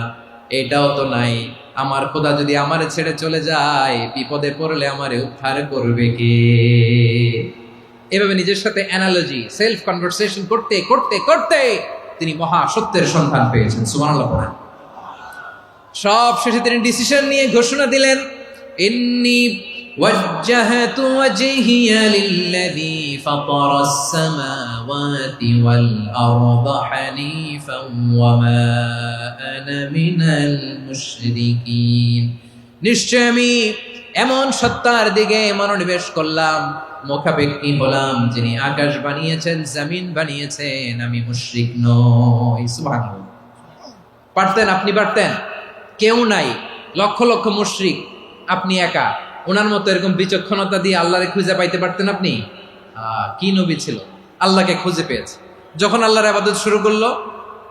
এটাও তো নাই, আমার খোদা যদি আমারে ছেড়ে চলে যায়, বিপদে পড়লে আমারে উদ্ধার করবে কে? এভাবে নিজের সাথে অ্যানালজি, সেলফ কনভারসেশন করতে করতে করতে তিনি মহা সত্যের সন্ধান পেয়েছেন। সুবহানাল্লাহ পড়েন। সব শেষে তিনি ডিসিশন নিয়ে ঘোষণা দিলেন, ইন্নী ওয়াজ্জাহতু ওয়াজহিয়া লিল্লাযী ফাতারাস সামাওয়াতি ওয়াল আরদা হানিফান ওয়া মা আনা মিনাল মুশরিকিন। নিশ্চয় আমি এমন সত্তার দিকে মনোনিবেশ করলাম, মুখাপেক্ষী হলাম, যিনি আকাশ বানিয়েছেন, জমিন বানিয়েছেন, আমি মুশরিক নই। সুবহানাল্লাহ। পারতেন, আপনি পারতেন? কেউ নাই, লক্ষ লক্ষ মুশরিক, আপনি একা। ওনার মতো এরকম বিচক্ষণতা দিয়ে আল্লাহরে খুঁজে পাইতে পারতেন আপনি? কি নবী ছিল, আল্লাহকে খুঁজে পেয়েছে। যখন আল্লাহর ইবাদত শুরু করলো,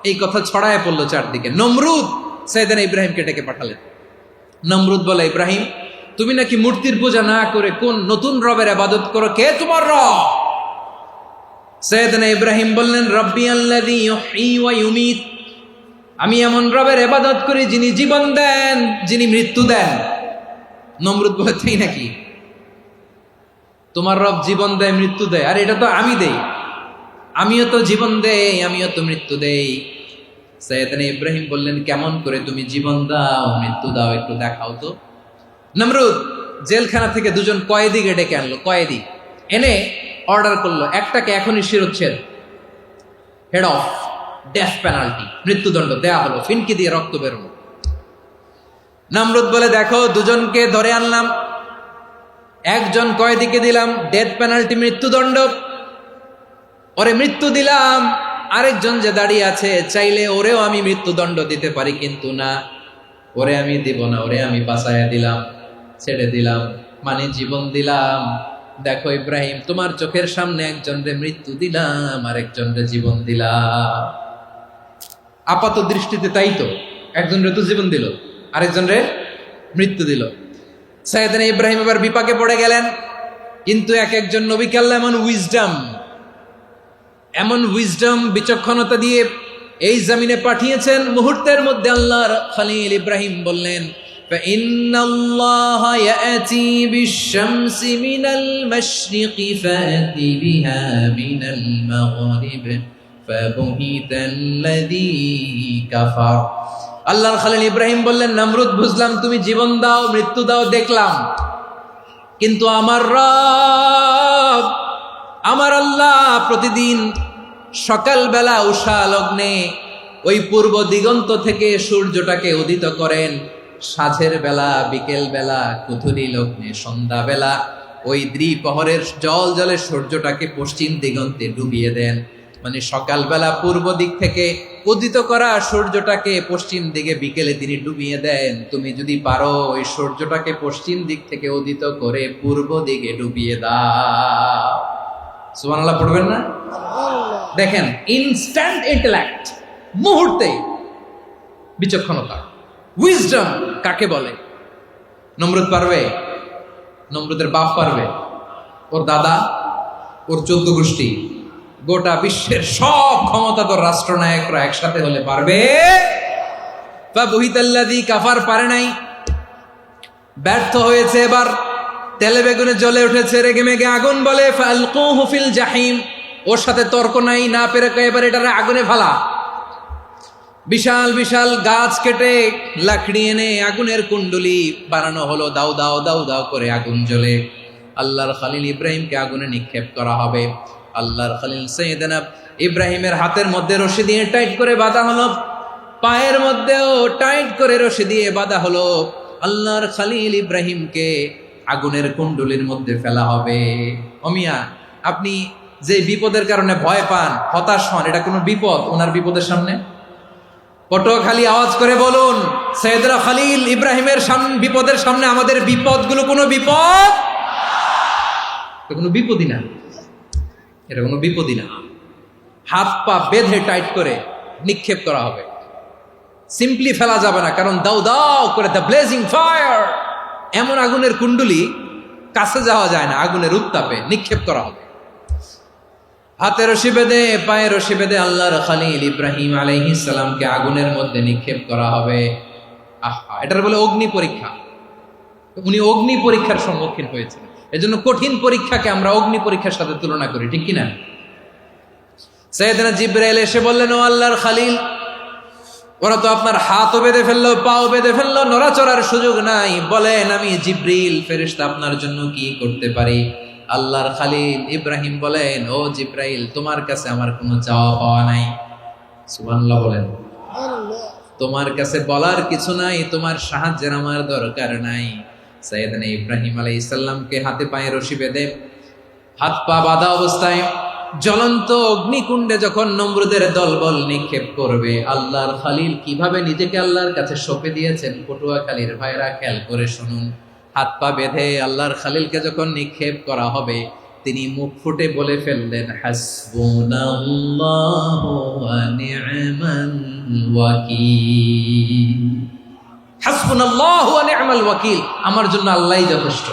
এই কথা ছড়ায় পড়লো চারদিকে। নমরুদ সাইয়েদনা ইব্রাহিমকে ডেকে পাঠালেন। নমরুদ বলে, ইব্রাহিম তুমি নাকি মূর্তির পূজা না করে কোন নতুন রবের ইবাদত করো, কে তোমার রব? সাইয়েদনা ইব্রাহিম বললেন, রব্বি আল্লাযী ইউহয়ী ওয়া ইউমীত, আমি এমন রবের ইবাদত করি যিনি জীবন দেন, যিনি মৃত্যু দেন। নমরুদ বলে, তাই নাকি? তোমার রব জীবন দেয়, মৃত্যু দেয়, আর এটা তো আমি দেই। আমিও তো জীবন দেই, আমিও তো মৃত্যু দেই। সাইয়েদনা ইব্রাহিম বললেন, কেমন করে তুমি জীবন দাও, মৃত্যু দাও, একটু দেখাও তো। নমরুদ জেলখানা থেকে দুজন কয়েদিকে ডেকে আনলো। কয়েদি এনে অর্ডার করলো, একটাকে এখনই শিরোচ্ছেদ, হেড অফ, ডেথ পেনাল্টি, মৃত্যুদণ্ড দেয়া হলো, ফিনকি দিয়ে রক্ত বেরোনো। নমরুদ বলে, দেখো দুজনকে ধরে আনলাম, একজন কয়েদিকে দিলাম ডেথ পেনাল্টি, মৃত্যুদণ্ড, ওরে মৃত্যু দিলাম। আরেকজন যে দাঁড়িয়ে আছে, চাইলে ওরেও আমি মৃত্যুদণ্ড দিতে পারি, কিন্তু না, ওরে আমি দিব না, ওরে আমি বাঁচাইয়া দিলাম, ছেড়ে দিলাম, মানে জীবন দিলাম। দেখো ইব্রাহিম, তোমার চোখের সামনে একজনরে মৃত্যু দিলাম, আরেকজনরে জীবন দিলাম। আপাত দৃষ্টিতে তাই তো, একজনরে তো জীবন দিল, আরেকজনরে মৃত্যু দিল। সাইয়েদনা ইব্রাহিম এবার বিপাকে পড়ে গেলেন। কিন্তু এক একজন নবীকে আল্লাহ এমন উইজডম বিচক্ষণতা দিয়ে এই জমিনে পাঠিয়েছেন। মুহূর্তের মধ্যে আল্লাহর খলিল ইব্রাহিম বললেন, فإن الله يأتي بالشمس من المشرق فأت بها من المغرب فبهت الذي كفر। আল্লাহর খলিল ইব্রাহিম বললেন, নমরুদ বুঝলাম তুমি জীবন দাও, মৃত্যু দাও, দেখলাম, কিন্তু আমার রব, আমার আল্লাহ প্রতিদিন সকালবেলা উষা লগ্নে ওই পূর্ব দিগন্ত থেকে সূর্যটাকে উদিত করেন, সাঁঝের বেলা, বিকেল বেলা, কুথুরি লগ্নে, সন্ধ্যাবেলা ওই দ্বিপ্রহরের জল জলে সূর্যটাকে পশ্চিম দিগন্তে ডুবিয়ে দেন। মানে সকালবেলা পূর্ব দিক থেকে উদিত করা সূর্যটাকে পশ্চিম দিকে বিকেলে তিনি ডুবিয়ে দেন। তুমি যদি পারো ওই সূর্যটাকে পশ্চিম দিক থেকে উদিত করে পূর্ব দিকে ডুবিয়ে দাও। সুবহানাল্লাহ পড়বেন না? দেখেন, ইনস্ট্যান্ট ইন্টেলেক্ট, মুহূর্তে বিচক্ষণতা, উইজডম কাকে বলে? নমরুদ পারবে? নমরুদের বাপ পারবে? ওর দাদা, ওর 14 গোষ্ঠী, গোটা বিশ্বের সব ক্ষমতাধর রাষ্ট্রনায়করা একসাথে হলে পারবে? ফাবুহিতাল্লাযী কাফার, পারে নাই, ব্যর্থ হয়েছে। এবার তেলে বেগুনে জ্বলে উঠেছে, রেগে মেগে আগুন বলে, ফালকুহু ফিল জাহিম, ওর সাথে তর্ক নাই, না পেরে এবার এটারে আগুনে ফেলা। বিশাল বিশাল গাছ কেটে লাকড়ি এনে আগুনের কুণ্ডলি বানানো হলো, দাও দাও দাও দাও করে আগুন জ্বলে। আল্লাহর খলিল ইব্রাহিমকে আগুনে নিক্ষেপ করা হবে। আল্লাহর খলিল সাইয়েদনা ইব্রাহিমের হাতের মধ্যে রশি দিয়ে টাইট করে বাঁধা হলো, পায়ের মধ্যেও টাইট করে রশি দিয়ে বাঁধা হলো। আল্লাহর খলিল ইব্রাহিমকে আগুনের কুণ্ডলির মধ্যে ফেলা হবে। অমিয়া, আপনি যে বিপদের কারণে ভয় পান, হতাশ হন, এটা কোনো বিপদ ওনার বিপদের সামনে? পটুয়াখালী আওয়াজ করে বলুন, সাইয়েদনা খলিল ইব্রাহিমের বিপদের সামনে আমাদের বিপদগুলো কোনো বিপদ? কোনো বিপদই না, এটা কোনো বিপদই না। হাত পা বেঁধে টাইট করে নিক্ষেপ করা হবে। সিম্পলি ফেলা যাবে না, কারণ দাও দাও করে দ্য ব্লেজিং ফায়ার, এমন আগুনের কুণ্ডুলি কাছে যাওয়া যায় না, আগুনের উত্তাপে নিক্ষেপ করা হবে। হাতে রশি বেঁধে পায়ে রশি বেঁধে আল্লাহর খলিল ইব্রাহিম আলাইহিস সালামকে আগুনের মধ্যে নিক্ষেপ করা হবে। আহা, এটার বলে অগ্নি পরীক্ষা। উনি অগ্নি পরীক্ষার সম্মুখীন হয়েছেন। এজন্য কঠিন পরীক্ষাকে আমরা অগ্নি পরীক্ষার সাথে তুলনা করি, ঠিক কিনা? সাইয়েদনা জিবরাইল এসে বললেন, ও আল্লাহর খলিল, ওরা তো আপনার হাতও বেঁধে ফেললো, পাও বেঁধে ফেললো, নড়াচড়ার সুযোগ নাই, বলেন আমি জিবরিল ফেরেশতা আপনার জন্য কি করতে পারি? আল্লাহর খলিল ইব্রাহিম বলেন, ও জিবরাইল, তোমার কাছে আমার কোনো চাওয়া পাওয়া নাই। সুবহানাল্লাহ বলেন। তোমার কাছে বলার কিছু নাই, তোমার সাহায্যের আমার দরকার নাই। সাইয়েদনা ইব্রাহিম আলাইহিস সালামকে হাতে পায়ে রশি বেঁধে হাত পা বাঁধা অবস্থায় জ্বলন্ত অগ্নিকুণ্ডে যখন নমরুদের দলবল নিক্ষেপ করবে, আল্লাহর খলিল কিভাবে নিজেকে আল্লাহর কাছে সঁপে দিয়েছেন, পটুয়াখালীর ভাইরা খেয়াল করে শুনুন। হাত পা বেঁধে আল্লাহর খলিলকে যখন নিক্ষেপ করা হবে, তিনি মুখ ফুটে বলে ফেললেন, হাসবুনাল্লাহু ওয়া নি'মাল ওয়াকিল। হাসবুনাল্লাহু ওয়া নি'মাল ওয়াকিল, আমার জন্য আল্লাহই যথেষ্ট,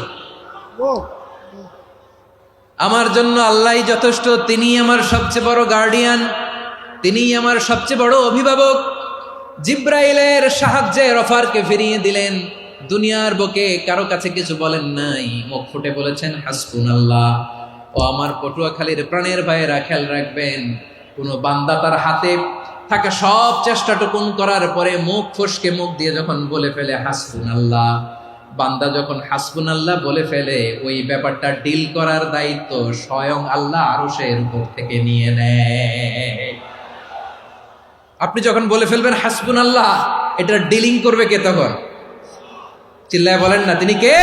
আমার জন্য আল্লাহই যথেষ্ট। তিনি আমার সবচেয়ে বড় গার্ডিয়ান, তিনি আমার সবচেয়ে বড় অভিভাবক। জিব্রাইলের সাহায্যে অফারকে ফিরিয়ে দিলেন। দুনিয়ার বুকে কারো কাছে কিছু বলেন নাই, মুখ ফুটে বলেছেন হাসবুনাল্লাহ। ও আমার পটুয়াখালীর প্রাণের ভাইয়েরা, খেয়াল রাখবেন, কোনো বান্দা তার হাতে থাকা সব চেষ্টাটুকুন করার পরে মুখ ফসকে মুখ দিয়ে যখন বলে ফেলে হাসবুনাল্লাহ, বান্দা যখন হাসবুনাল্লাহ বলে ফেলে, ওই ব্যাপারটা ডিল করার দায়িত্ব স্বয়ং আল্লাহ আরশের উপর থেকে নিয়ে নেয়। আপনি যখন বলে ফেলবেন হাসবুনাল্লাহ, এটা ডিলিং করবে কে তখন? চিল্লায় বলেন না, তিনি কে?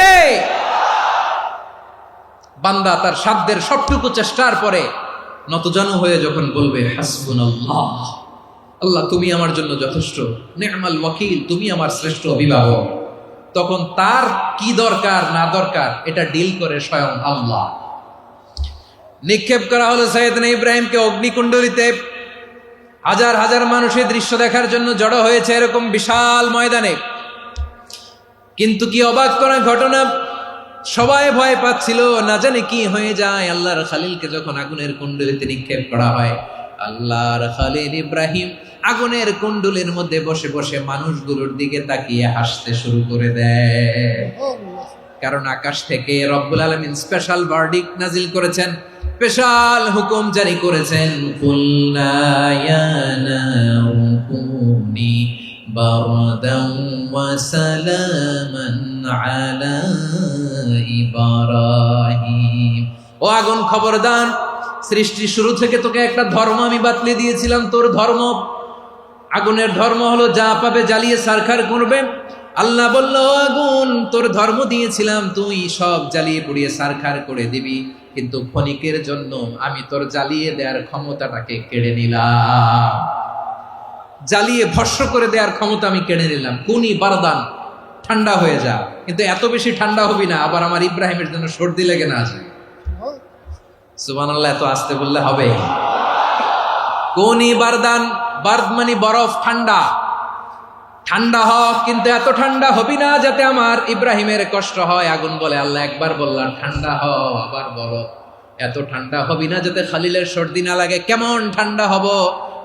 বান্দা তার সাধ্যের সবটুকু চেষ্টার পরে নতজানু হয়ে যখন বলবে হাসবুনাল্লাহ, আল্লাহ তুমি আমার জন্য যথেষ্ট, নি'মাল ওয়াকিল, তুমি আমার শ্রেষ্ঠ অভিভাবক, তখন তার কি দরকার না দরকার এটা ডিল করে স্বয়ং আল্লাহ। নিক্ষেপ করা হলো সাইয়েদনা ইব্রাহিমকে অগ্নিকুণ্ডলিতে। হাজার হাজার মানুষের দৃশ্য দেখার জন্য জড়ো হয়েছে এরকম বিশাল ময়দানে। কিন্তু কি অবাক করা ঘটনা, সবাই ভয় পাচ্ছিল, না জানে কি হয়ে যায়। আল্লাহর খলিলকে যখন আগুনের কুণ্ডলিতে নিক্ষেপ করা হয়, আল্লাহর খলিল ইব্রাহিম আগুনের কুণ্ডলের মধ্যে বসে বসে মানুষগুলোর দিকে তাকিয়ে হাসতে শুরু করে দেয়। কারণ আকাশ থেকে রব্বুল আলামিন স্পেশাল ভার্ডিক্ট নাজিল করেছেন, স্পেশাল হুকুম জারি করেছেন, কুল্লা ইয়া নারু কুনি বারদান ওয়া সালামান আলা ইব্রাহিম। ও আগুন, খবরদার, সৃষ্টির শুরু থেকে তোকে একটা ধর্ম আমি বাতলে দিয়েছিলাম, তোর ধর্ম, আগুনের ধর্ম হলো যা পাবে জ্বালিয়ে সারখার করবে। আল্লাহ বলল, আগুন, তোর ধর্ম দিয়েছিলাম, তুই সব জ্বালিয়ে পুড়িয়ে সারখার করে দিবি, কিন্তু ক্ষণিকের জন্য আমি তোর জ্বালিয়ে দেওয়ার ক্ষমতাটাকে কেড়ে নিলাম, জ্বালিয়ে ভস্ম করে দেওয়ার ক্ষমতা আমি কেড়ে নিলাম। কুনি বারদান, ঠান্ডা হয়ে যা, কিন্তু এত বেশি ঠান্ডা হবি না আবার আমার ইব্রাহিমের জন্য সর্দি লেগে না যায়। সুবহানাল্লাহ, এত আসতে বললে হবে? কুনি বারদান, বার্দ মানে বরফ, ঠান্ডা, ঠান্ডা হ, কিন্তু এত ঠান্ডা হবি না যাতে আমার ইব্রাহিমের কষ্ট হয়। আগুন বলে, আল্লাহ একবার বললাম ঠান্ডা হ, আবার বলো এত ঠান্ডা হবি না যাতে খালিলের সর্দি না লাগে। কেমন ঠান্ডা হব,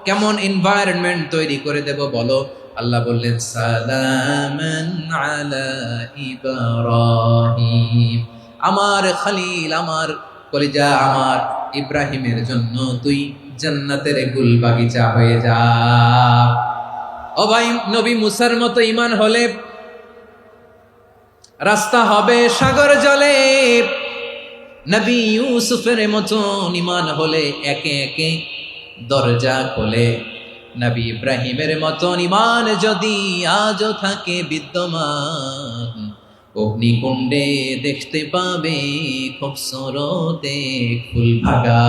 কেমন এনভায়রনমেন্ট তৈরি করে দেব বলো? আল্লাহ বললেন, সালামান আলা ইব্রাহিম, আমার খলিল, আমার কলিজা, আমার ইব্রাহিমের জন্য তুই জান্নাতের গুল বাগিচা হয়ে যা। ও ভাই, নবী মুসার মতো ঈমান হলে রাস্তা হবে সাগর জলে, নবী ইউসুফের মতো ঈমান হলে একে একে দরজা খোলে, নবী ইব্রাহিমের মতো ঈমান যদি আজও থাকে বিদ্যমান, অগ্নিকুণ্ডে দেখতে পাবে খুবসুরত এক ফুল ভাগা।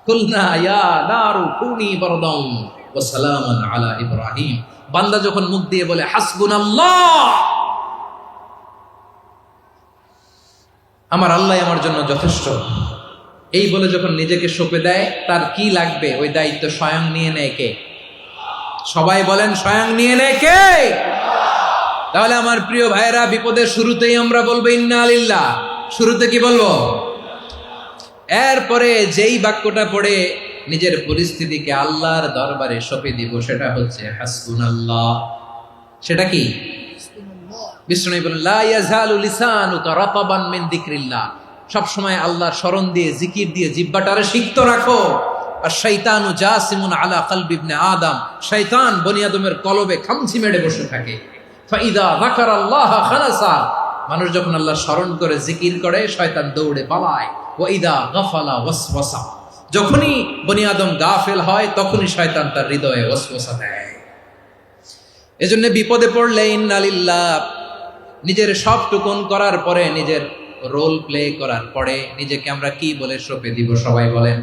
কুলনা ইয়া নারু কুনি বারদান ওয়া সালামান আলা ইব্রাহিম। বান্দা যখন মুখ দিয়ে বলে হাসবুনাল্লাহ, আমার আল্লাহ আমার জন্য যথেষ্ট, এই বলে যখন নিজেকে সঁপে দেয়, তার কি লাগবে ওই দায়িত্ব স্বয়ং নিয়ে নেয় কে? সবাই বলেন স্বয়ং নিয়ে নেয় কে? তাহলে আমার প্রিয় ভাইরা, বিপদের শুরুতেই আমরা বলবো ইন্না লিল্লাহ। শুরুতে কি বলবো? এরপরে যেই বাক্যটা পড়ে নিজের পরিস্থিতিকে আল্লাহর দরবারে সঁপে দিব, সেটা হচ্ছে হাসবুনাল্লাহ। সেটা কি? বিষ্ণু বলেন লা ইয়াজালু লিসানুকা রাতাবান মিন যিকরিল্লাহ। সব সময় আল্লাহর স্মরণ দিয়ে, জিকির দিয়ে জিহ্বাটারে সিক্ত রাখো। আর শয়তানু জাসিমুন আলা কলবি ইবনে আদম, শয়তান বনি আদমের কলবে খামচি মেরে বসে থাকে। ফাইদা যাকারাল্লাহ খালাসা, মানুষ যখন আল্লাহর স্মরণ করে জিকির করে শয়তান দৌড়ে পালায়। ওয়া ইদা গাফালা ওয়াসওয়াসা, যখনই বনি আদম গাফেল হয় তখনই শয়তান তার হৃদয়ে ওয়াসওয়াসা দেয়। এজন্য বিপদে পড়লে ইন্না লিল্লাহ, নিজের সবটুকুন করার পরে, নিজের রোল প্লে করার পরে নিজেকে আমরা কি বলে সঁপে দিব? সবাই বলেন,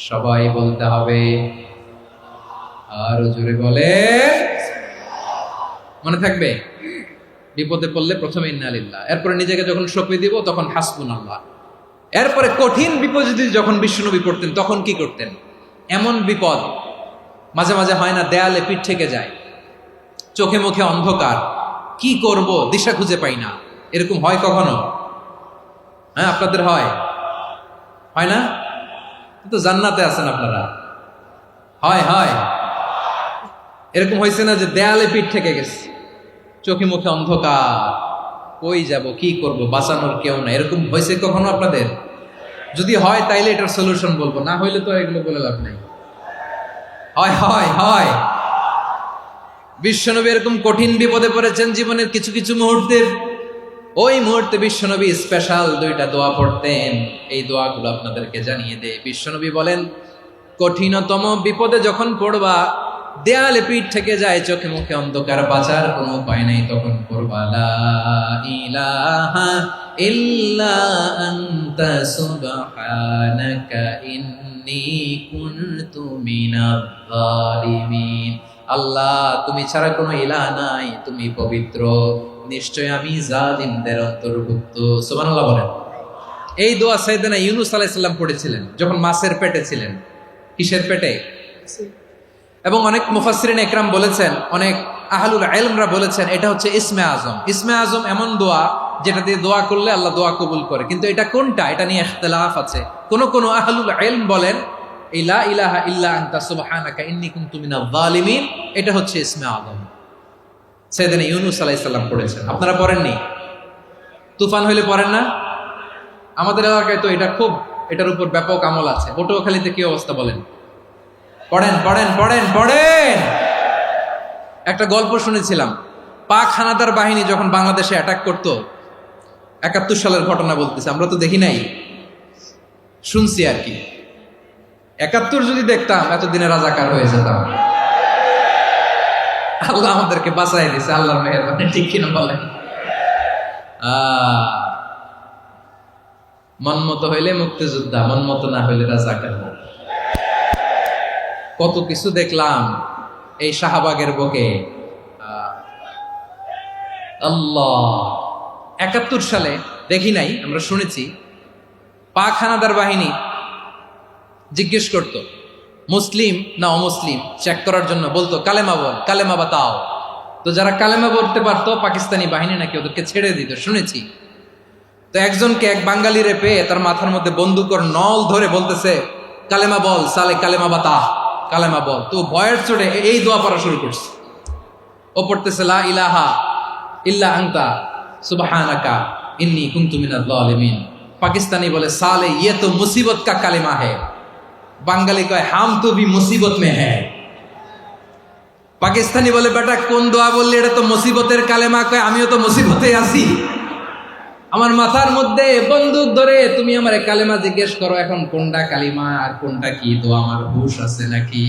সবাই বলতে হবে। আরো জোরে বলে, মনে থাকবে? বিপদে পড়লে প্রথমে ইন্না লিল্লাহ, এরপরে নিজেকে যখন সঁপে দিব তখন হাসবুনাল্লাহ। এরপরে কঠিন বিপদ যদি যখন বিশ্বনবী পড়তেন তখন কি করতেন? এমন বিপদ মাঝে মাঝে হয় না, দেয়ালে পিঠ থেকে যায়, চোখে মুখে অন্ধকার, কি করব দিশা খুঁজে পাই না, এরকম হয় কখনো? হ্যাঁ, আপনাদের হয়? হয় না? তো জান্নাতে আছেন আপনারা। হয় হয় এরকম হয়েছে না যে দেয়ালে পিঠ থেকে গেছে, চোখে মুখে অন্ধকার, কই যাব, কি করব, বাঁচানোর কেউ না, এরকম হয়েছে কখনো আপনাদের? যদি হয় তাইলে এটার সলিউশন বলবো, না হইলে তো এগুলো বলে লাভ নাই। হয় হয় হয় বিশ্বনবী এরকম কঠিন বিপদে পড়েছেন জীবনের কিছু কিছু মুহূর্তে। ওই মুহূর্তে বিশ্বনবী স্পেশাল দুইটা দোয়া পড়তেন। এই দোয়াগুলো আপনাদেরকে জানিয়ে দেয়। বিশ্বনবী বলেন, কঠিনতম বিপদে যখন পড়বা, দেয়ালে পিঠ থেকে যায়, চোখে মুখে অন্ধকার, বাঁচার কোনো উপায় নাই, তখন পড়বা লা ইলাহা ইল্লা আনতা সুবহানাকা ইন্নী কুনতু মিনাজ জালিমিন। আল্লাহ, তুমি ছাড়া কোনো ইলাহ নাই, তুমি পবিত্র, নিশ্চয় আমি জালিমদের অন্তর্ভুক্ত। সুবহানাল্লাহ বলেন। এই দোয়া সাইয়েদনা ইউনূস আলাইহিস সালাম পড়েছিলেন যখন মাছের পেটে ছিলেন। কিসের পেটে? এবং অনেক মুফাসসিরিন একরাম বলেছেন, অনেক আহলুল ইলমরা বলেছেন, এটা হচ্ছে ইসমে আজম। ইসমে আজম এমন দোয়া যেটা দিয়ে দোয়া করলে আল্লাহ দোয়া কবুল করে, কিন্তু এটা কোনটা, এটা নিয়ে ইখতিলাফ আছে। কোন আহলুল ইলম বলেন এই লা ইলাহা ইল্লা আনতা সুবহানাকা ইন্নী কুনতু মিনাজ জালিমিন, এটা হচ্ছে ইসমে আজম। সাইয়েদনা ইউনূস আলাইহিস সালাম পড়েছেন, আপনারা পড়েননি? তুফান হইলে পড়েন না? আমাদের এলাকায় তো এটা খুব, এটার উপর ব্যাপক আমল আছে। পটুয়াখালীতে কি অবস্থা বলেন? পড়েন পড়েন পড়েন পড়েন। একটা গল্প শুনেছিলাম, পাক হানাদার বাহিনী যখন বাংলাদেশে অ্যাটাক করত, ৭১ সালের ঘটনা বলতেছে, আমরা তো দেখি নাই, শুনছি আর কি। ৭১ যদি দেখতাম এতদিনে রাজাকার হয়ে যেতাম। আল্লাহ আমাদেরকে বাঁচাই দিছে, আল্লাহর মেহেরবানি, ঠিক কিনা বলেন? মন মতো হইলে মুক্তিযোদ্ধা, মন মতো না হইলে রাজাকার। কত কিছু দেখলাম এই শাহবাগের বুকে। আল্লাহ, ৭১ সালে দেখি নাই, আমরা শুনেছি পাক হানাদার বাহিনী জিজ্ঞেস করত মুসলিম না অমুসলিম চেক করার জন্য, বলতো কালেমা বল, কালেমা বাতাও। তো যারা কালেমা বলতে পারতো পাকিস্তানি বাহিনী নাকি ওদেরকে ছেড়ে দিত, শুনেছি। তো একজনকে, এক বাঙালিরে পেয়ে তার মাথার মধ্যে বন্দুকর নল ধরে বলতেছে কালেমা বল, সালে কালেমা বাতা, কালেমা বল। তো ভয়ের চোটে এই দোয়া পড়া শুরু করছে। ও পড়তেছে লা ইলাহা ইল্লা আনতা সুবহানাকা ইন্নী কুনতু মিনাজ জালিমিন। পাকিস্তানি বলে সালে ইয়ে তো মুসিবত কা কালেমা है। বাঙালি কয় হাম তো ভি মুসিবত মে হ্যায়। পাকিস্তানি বলে বেটা কোন দোয়া বললি, এটা তো মুসিবতের কালেমা। কয় আমিও তো মুসিবতে আছি, আমার মাথার মধ্যে বন্দুক ধরে তুমি আমার কালেমা জিজ্ঞেস করো, এখন কোনটা কালিমা আর কোনটা কি দোয়া, আমার হুশ আছে নাকি?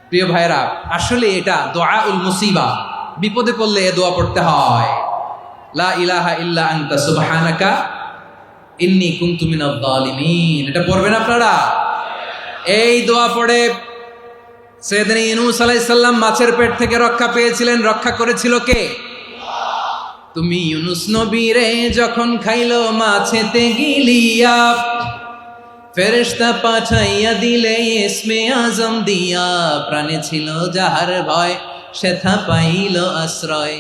প্রিয় ভাইরা, আসলে এটা দুআউল মুসিবা, বিপদে পড়লে এ দোয়া পড়তে হয়। লা ইলাহা ইল্লা আনতা সুবহানাকা ইন্নী কুনতু মিনাজ জালিমিন, এটা পড়বেন আপনারা। এই দোয়া পড়ে সাইয়েদনা ইউনূস আলাইহিস সালাম মাছের পেট থেকে রক্ষা পেয়েছিলেন। রক্ষা করেছিল কে? তুমি ইউনূস নবী রে যখন খাইলো মাছেতে গিলিয়া, ফেরেশতা পাঠাইয়া দিলে ইসমে আজম দিয়া, প্রাণে ছিল যাহার ভয় সেথা পাইল আশ্রয়।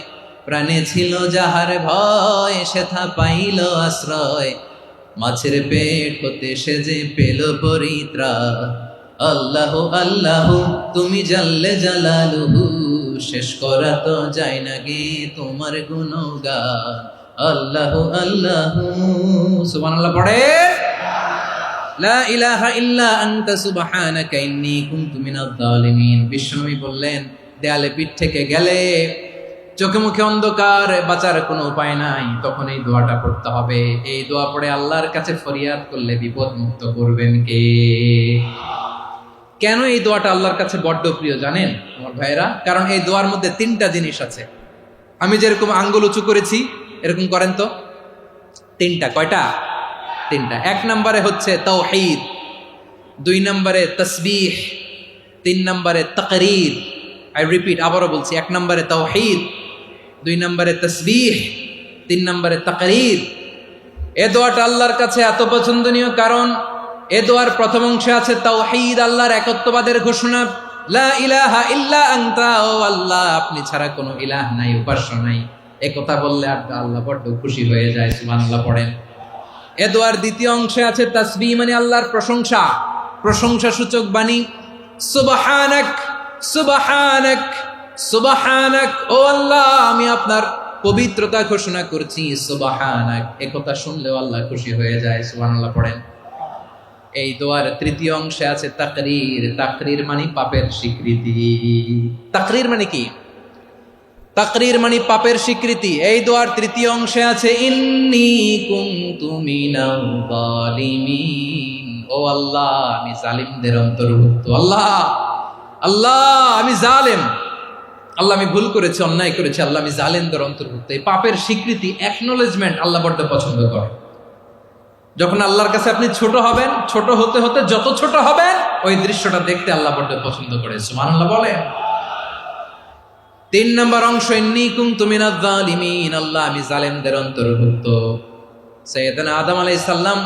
প্রাণে ছিল যাহার ভয় সেথা পাইল আশ্রয়। মাছের পেট হতে সে যে পেল পরিত্রাণ। আল্লাহু আল্লাহু তুমি জাল্লে জালালুহু, শেষ করা তো যায় না গে তোমার গুণগান। আল্লাহু আল্লাহু, সুবহানাল্লাহ পড়ে। লা ইলাহা ইল্লা আনতা সুবহানাকা ইন্নী কুনতু মিনাজ জালিমিন। বিশ্বনবী বললেন, দেয়ালে পিঠ থেকে গেলে, চোখে মুখে অন্ধকার, বাঁচার কোনো উপায় নাই, তখন এই দোয়াটা পড়তে হবে। এই দোয়া পড়ে আল্লাহর কাছে ফরিয়াদ করলে বিপদ মুক্ত করবেন কে? কেন এই দোয়াটা আল্লাহর কাছে বড্ড প্রিয় জানেন আমার ভাইরা? কারণ এই দোয়ার মধ্যে তিনটা জিনিস আছে। আমি যেরকম আঙ্গুল উঁচু করেছি এরকম করেন তো। তিনটা। কয়টা? তিনটা। এক নম্বরে হচ্ছে তাওহীদ, দুই নম্বরে তাসবিহ, তিন নম্বরে তাকরীর। আই রিপিট, আবারও বলছি, এক নম্বরে তাওহীদ, দুই নম্বরে তাসবিহ, তিন নম্বরে তাকরীর। এ দোয়াটা আল্লাহর কাছে এত পছন্দনীয় কারণ এ দোয়ার প্রথম অংশে আছে তাওহীদ, আল্লাহর একত্ববাদের ঘোষণা। লা ইলাহা ইল্লা আনতা, ও আল্লাহ আপনি ছাড়া কোনো ইলাহ নাই, উপাস্য নাই। এ কথা বললে আল্লাহ বড্ড খুশি হয়ে যায়, সুবহানাল্লাহ পড়েন। এ দোয়ার দ্বিতীয় অংশে আছে তাসবিহ, মানে আল্লাহর প্রশংসা, প্রশংসা সূচক বাণী। সুবহানাক সুবহানাক সুবহানাক, ও আল্লাহ আমি আপনার পবিত্রতা ঘোষণা করছি, সুবহানাক। এ কথা শুনলেও আল্লাহ খুশি হয়ে যায়, সুবহানাল্লাহ পড়েন। এই দোয়ার তৃতীয় অংশে আছে তাকরীর, তাকরীর মানে পাপের স্বীকৃতি। তাকরীর মানে কি? তাকরীর মানে পাপের স্বীকৃতি। এই দোয়ার তৃতীয় অংশে আছে ইন্নী কুনতু মিনাল জালিমিন, ও আল্লাহ আমি জালিমদের অন্তর্ভুক্ত। আল্লাহ আল্লাহ আমি জালেম, আল্লাহ আমি ভুল করেছি, অন্যায় করেছি, আল্লাহ আমি জালেমদের অন্তর্ভুক্ত। এই পাপের স্বীকৃতি, অ্যাকনোলেজমেন্ট আল্লাহ বড্ড পছন্দ করে। যখন আল্লাহর কাছে আপনি ছোট হবেন, ছোট হতে হতে যত ছোট হবেন ওই দৃশ্যটা দেখতে আল্লাহ বড্ড পছন্দ করে, সুবহানাল্লাহ বলেন। তিন নম্বর অংশ ইন্নী কুনতু মিনাজ জালিমিন, আল্লাহ আমি জালেমদের অন্তর্ভুক্ত। সাইয়েদনা আদম আলাইহিস সালাম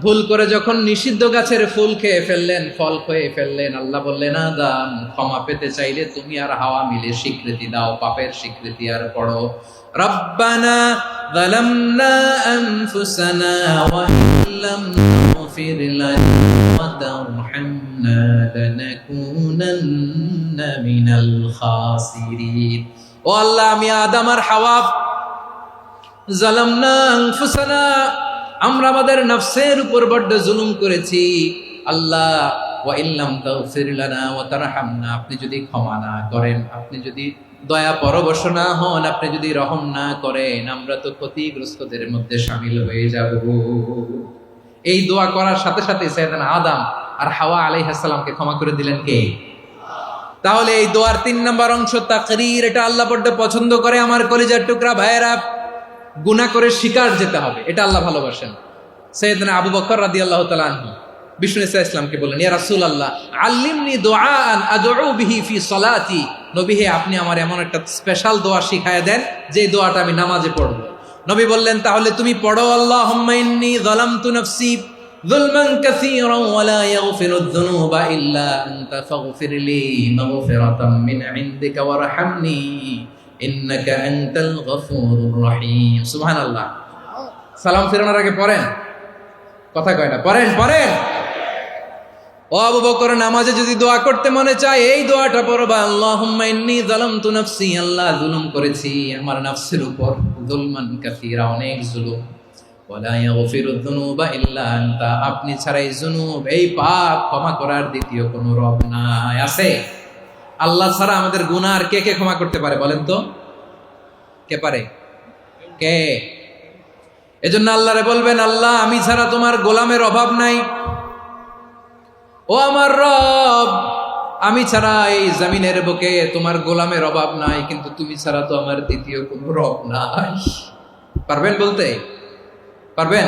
ভুল করে যখন নিষিদ্ধ গাছের ফুল খেয়ে ফেললেন, ফল খেয়ে ফেললেন, আল্লাহ বললেন আদম ক্ষমা পেতে চাইলে তুমি আর হাওয়া মিলে স্বীকৃতি দাও, পাপের স্বীকৃতি আর পড়ো, রব্বানা যালামনা আনফুসানা ওয়া ইল্লাম তাগফির লানা ওয়া তারহামনা লানাকুনান্না মিনাল খাসিরিন। ও আল্লাহ আমি আদম আর হাওয়া, যালামনা আনফুসানা আমরা আমাদের নফসের উপর বড্ড জুলুম করেছি, আল্লাহ ওয়া ইল্লাম তাগফির লানা ওয়া তারহামনা আপনি যদি ক্ষমা না করেন, আপনি যদি দয়া পরবশ না হন, আপনি যদি রহম না করেন, আমরা তো ক্ষতিগ্রস্তদের মধ্যে শামিল হয়ে যাব। এই দোয়া করার সাথে সাথে সাইয়েদনা আদম আর হাওয়া আলাইহিস সালামকে ক্ষমা করে দিলেন কে? তাহলে এই দোয়ার তিন নম্বর অংশ তাকরীর, এটা আল্লাহ বড্ড পছন্দ করে। আমার কলিজার টুকরা ভাইয়েরা, গুনাহ করে শিকার যেতে হবে, এটা আল্লাহ ভালোবাসেন। সাইয়েদনা আবু বকর রাদিয়াল্লাহু তাআলা আনহু বিষ্ণু ইসা ইসলামকে বললেন, ইয়া রাসূলুল্লাহ আল্লিমনি দুআআন আদউ বিহি ফি সালাতি, নবী হে আপনি আমার এমন একটা স্পেশাল দোয়া শিখায়া দেন যে দোয়াটা আমি নামাজে পড়ব। নবী বললেন, তাহলে তুমি পড়ো, আল্লাহুম্মা ইন্নী যালামতু নাফসি যুলমান কাসীরান ওয়া লা ইয়াগফিরুয যুনুবা ইল্লা আনতা ফাগফিরলি মাগফিরাতাম মিন ইনদিকা ওয়ারহামনি ইন্নাকা আনতাল গফুরুর রহিম। সুবহানাল্লাহ। সালাম ফিরানোর আগে পড়েন, কথা কয় না, পড়েন পড়েন। ও আবু বকর, নামাজে যদি দোয়া করতে মনে চায় এই দোয়াটা পড়বা, আল্লাহুম্মা ইন্নী যালামতু নাফসি, আল্লাহ জুলুম করেছি আমার নফসের উপর, যুলমান কাসীরা অনেক জুলুম, ওয়া লা ইয়াগফিরুয যুনুবা ইল্লা আনতা আপনি ছাড়া এই জুনুব, এই পাপ ক্ষমা করার দ্বিতীয় কোনো রব নাই। আছে? আল্লাহ ছাড়া আমাদের গুনাহ আর কে কে ক্ষমা করতে পারে বলেন তো? কে পারে? কে? এজন্য আল্লাহরে বলবেন, আল্লাহ আমি ছাড়া তোমার গোলামের অভাব নাই, ও আমার রব আমি ছাড়া এই জমিনের বুকে তোমার গোলামের অভাব নাই, কিন্তু তুমি ছাড়া তো আমার দ্বিতীয় কোনো রব নাই। পারবেন বলতে? পারবেন?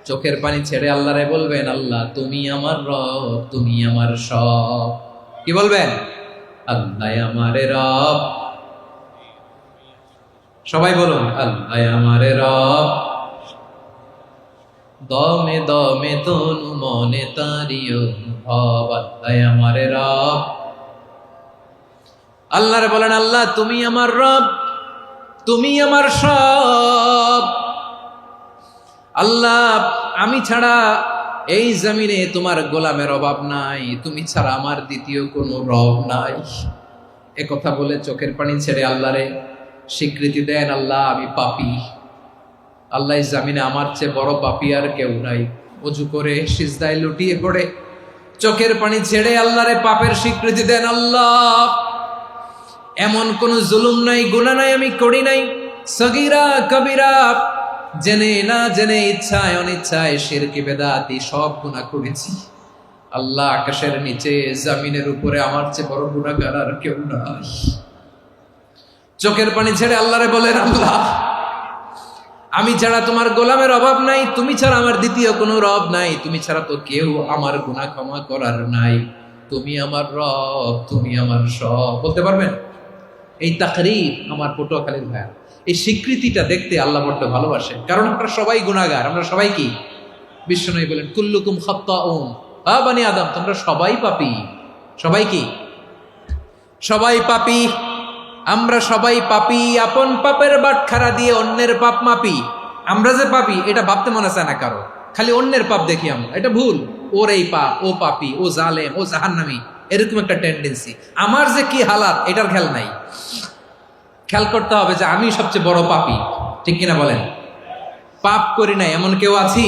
চোখের পানি ছেড়ে আল্লাহরে বলবেন, আল্লাহ তুমি আমার রব, তুমি আমার সব। কি বলবেন? আল্লাহ আমারে রব। সবাই বলুন, আল্লাহ আমারে রব, দমে দমে তনু মনে তারি অনুভব, আল্লাহ আমার রব। আল্লাহরে বলেন, আল্লাহ তুমি আমার রব, তুমি আমার সব। আল্লাহ আমি ছাড়া এই জমিনে তোমার গোলামের অভাব নাই, তুমি ছাড়া আমার দ্বিতীয় কোনো রব নাই। এ কথা বলে চোখের পানি ছেড়ে আল্লাহরে স্বীকৃতি দেন, আল্লাহ আমি পাপী, আল্লাহ এই জমিনে আমার চেয়ে বড় পাপী আর কেউ নাই। অজু করে সিজদায় লুটিয়ে পড়ে চোখের পানি ছেড়ে আল্লাহরে পাপের স্বীকৃতি দেন, আল্লাহ এমন কোন জুলুম নাই, গুনাহ নাই আমি করি নাই, সগীরা কবিরা, জেনে না জেনে, ইচ্ছায় অনিচ্ছায়, শিরকি বেদাতি সব গুনাহ করেছি। আল্লাহ আকাশের নিচে জমিনের উপরে আমার চেয়ে বড় গুনাহগার আর কেউ নাই। চোখের পানি ছেড়ে আল্লাহরে বলেন, আল্লাহ আমি ছাড়া তোমার গোলামের অভাব নাই, তুমি ছাড়া আমার দ্বিতীয় কোনো রব নাই, তুমি ছাড়া তো কেউ আমার গুনাহ ক্ষমা করার নাই, তুমি আমার রব, তুমি আমার সব। বলতে পারবেন? এই তাকরীর আমার পটুয়াখালীর ভাইয়া, এই স্বীকৃতিটা দেখতে আল্লাহ বড্ড ভালোবাসে, কারণ আমরা সবাই গুনাহগার, আমরা সবাই কি? বিশ্বনবী বলেন কুল্লুকুম খাত্তাউন, বানি আদম তোমরা সবাই পাপী। সবাই কি? সবাই পাপী। আমরা সবাই পাপী, আপন পাপের বাটখারা দিয়ে অন্যের পাপ মাপি। আমরা যে পাপী এটা ভাবতে মনে চায় না কারো, খালি অন্যের পাপ দেখি আমরা, এটা ভুল। ওর এই পাপ, ও পাপী, ও জালেম, ও জাহান্নামী, এরকম একটা টেন্ডেন্সি। আমার যে কি হালাত এটার খেয়াল নাই। খেয়াল করতে হবে যে আমি সবচেয়ে বড় পাপী, ঠিক কিনা বলেন? পাপ করি নাই এমন কেউ আছি?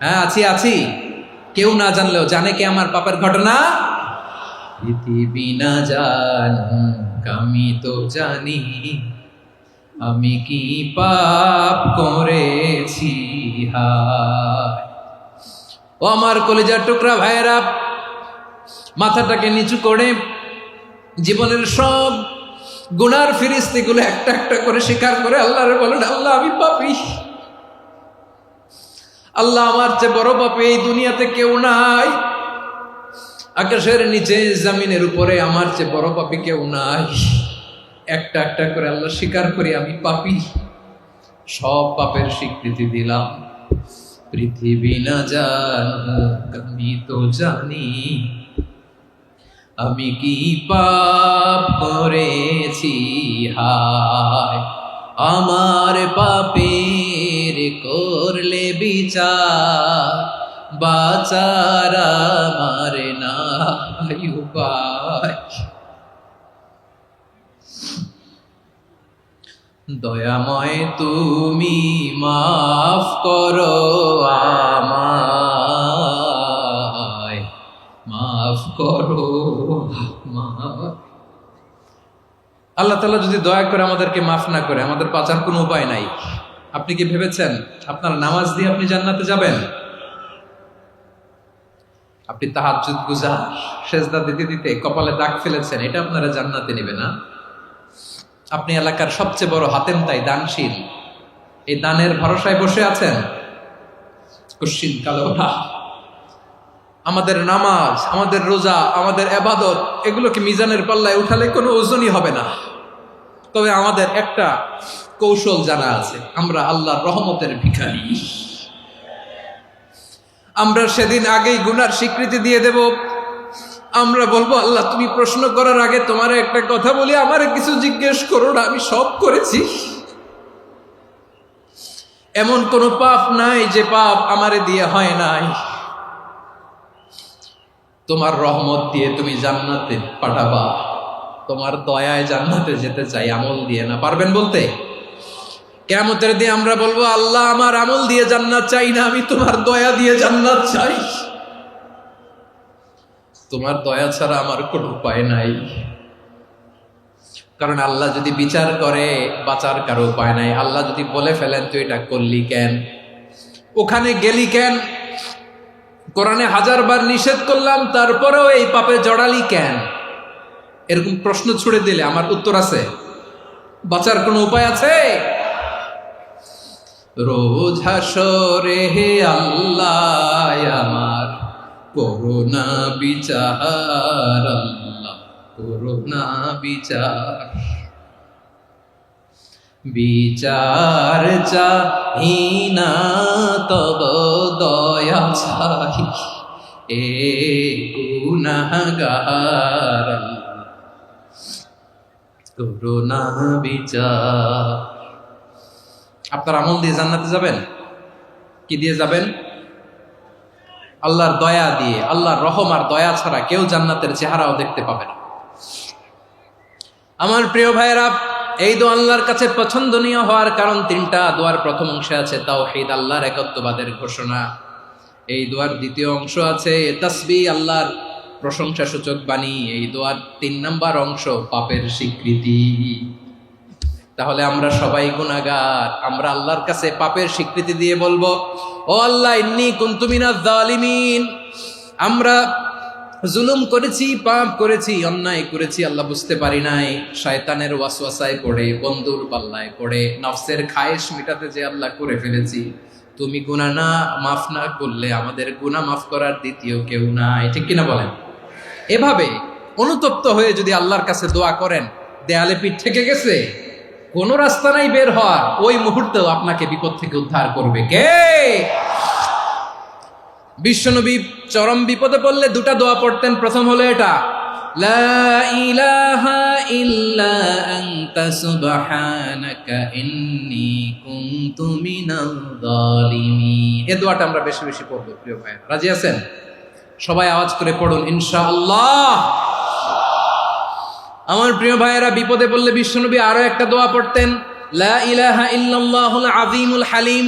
হ্যাঁ আছি। কেউ না জানলেও জানে কে আমার পাপের ঘটনা? পৃথিবী না জানুক আমি তো জানি, আমি কি পাপ করেছি হায়। ও আমার কলিজার টুকরা ভাইয়েরা, মাথাটাকে নিচু করে জীবনের সব গুনার ফিরিস্তিগুলো একটা একটা করে স্বীকার করে আল্লাহরে বলেন, আল্লাহ আমি পাপী, আল্লাহ আমার চেয়ে বড় পাপী এই দুনিয়াতে কেউ নাই, আকাশের নিচে জমিনের উপরে আমার চেয়ে বড় পাপী কেউ নাই। একটা একটা করে আল্লাহ স্বীকার করি আমি পাপী, সব পাপের স্বীকৃতি দিলাম। পৃথিবী না জানুক আমি তো জানি, আমি কি পাপ করেছি হায়। আমার পাপের করলে বিচার, বাঁচার আমার নাই উপায়। দয়াময় তুমি মাফ করো আমায়, মাফ করো আমায়। আল্লাহ তাআলা যদি দয়া করে আমাদেরকে মাফ না করে, আমাদের বাঁচার কোনো উপায় নাই। আপনি কি ভেবেছেন আপনার নামাজ দিয়ে আপনি জান্নাতে যাবেন? আপনি তাহাজ্জুদ গুজার, সেজদা দিতে দিতে কপালে দাগ ফেলেছেন, এটা আপনারা জান্নাতে নেবে না? আপনি এলাকার সবচেয়ে বড় হাতেম তাই, দানশীল, এই দানের ভরসায় বসে আছেন, কুশ্চিন কালো না। আমাদের নামাজ, আমাদের রোজা, আমাদের ইবাদত, এগুলোকে মিজানের পাল্লায় উঠালে কোনো ওজনই হবে না। তবে আমাদের একটা কৌশল জানা আছে, আমরা আল্লাহর রহমতের ভিখারি। আমরা সেদিন আগেই গুনার স্বীকৃতি দিয়ে দেব। আমরা বলবো, আল্লাহ তুমি প্রশ্ন করার আগে তোমার একটা কথা বলি, আমারে কিছু জিজ্ঞেস করো না, আমি সব করেছি। এমন কোন পাপ নাই যে পাপ আমারে দিয়ে হয় নাই। তোমার রহমত দিয়ে তুমি জান্নাতে পাঠাবা, তোমার দয়ায় জান্নাতে যেতে চাই, আমল দিয়ে না। পারবেন বলতে? কিয়ামতের দিন আমরা বলবো, আল্লাহ আমার আমল দিয়ে জান্নাত চাই না, আমি তোমার দয়া দিয়ে জান্নাত চাই। তোমার দয়া ছাড়া আমার কোনো উপায় নাই। কারণ আল্লাহ যদি বিচার করে, বাঁচার কারো উপায় নাই। আল্লাহ যদি বলে ফেলেন তুই এটা করলি কেন, ওখানে গেলি কেন, কোরআনে 1000 বার নিষেধ করলাম তারপরেও এই পাপে জড়ালি কেন, এরকম প্রশ্ন ছুড়ে দিলে আমার উত্তর আছে? বাঁচার কোনো উপায় আছে? রোজ হাসরে হে আল্লাহ আমার করুণা বিচার, আল্লাহ করুণা বিচার, বিচার চা হিনা তব দয়া চাই এ গুনাহগার করুণা বিচার। আপনার আমল দিয়ে জান্নাতে যাবেন? কি দিয়ে যাবেন? আল্লাহর দয়া দিয়ে। আল্লাহর রহম আর দয়া ছাড়া কেউ জান্নাতের চেহারাও দেখতে পাবে না। আমার প্রিয় ভাইয়েরা, এই দোয়া আল্লাহর কাছে পছন্দনীয় হওয়ার কারণ তিনটা। দোয়ার প্রথম অংশে আছে তাওহীদ, আল্লাহর একত্ববাদের ঘোষণা। এই দোয়ার দ্বিতীয় অংশ আছে তাসবিহ, আল্লাহর প্রশংসা সূচক বাণী। এই দোয়ার ৩ নাম্বার অংশ পাপের স্বীকৃতি। তাহলে আমরা সবাই গুনাহগার। আমরা আল্লাহর কাছে পাপের স্বীকৃতি দিয়ে বলবো, ও আল্লাহ, ইন্নী কুনতু মিনাজ জালিমিন, আমরা জুলুম করেছি, পাপ করেছি, অন্যায় করেছি, আল্লাহ বুঝতে পারি নাই, শয়তানের ওয়াসওয়াসায় পড়ে, বন্ধুর পাল্লায় পড়ে, নফসের খায়েশ মিটাতে যে আল্লাহ করে ফেলেছি। তুমি গুনাহ না মাফ না করলে আমাদের গুনাহ মাফ করার দ্বিতীয় কেউ নাই। ঠিক কিনা বলেন? এভাবে অনুতপ্ত হয়ে যদি আল্লাহর কাছে দোয়া করেন, দেয়ালে পিঠ থেকে গেছে, কোনো রাস্তা নাই বের হওয়ার, ওই মুহূর্তেও আপনাকে বিপদ থেকে উদ্ধার করবে কে? বিশ্বনবী চরম বিপদে পড়লে দুটা দোয়া পড়তেন। প্রথম হলো এটা, লা ইলাহা ইল্লা আনতা সুবহানাকা ইন্নী কুনতু মিনাল জালিমিন। এই দোয়াটা আমরা বেশি বেশি পড়ব প্রিয় ভাই। রাজি আছেন? সবাই আওয়াজ করে পড়ুন ইনশাআল্লাহ। আমার প্রিয় ভাইয়েরা, বিপদে পড়লে বিশ্বনবী আরো একটা দোয়া পড়তেন, লা ইলাহা ইল্লাল্লাহুল আযীমুল হালিম,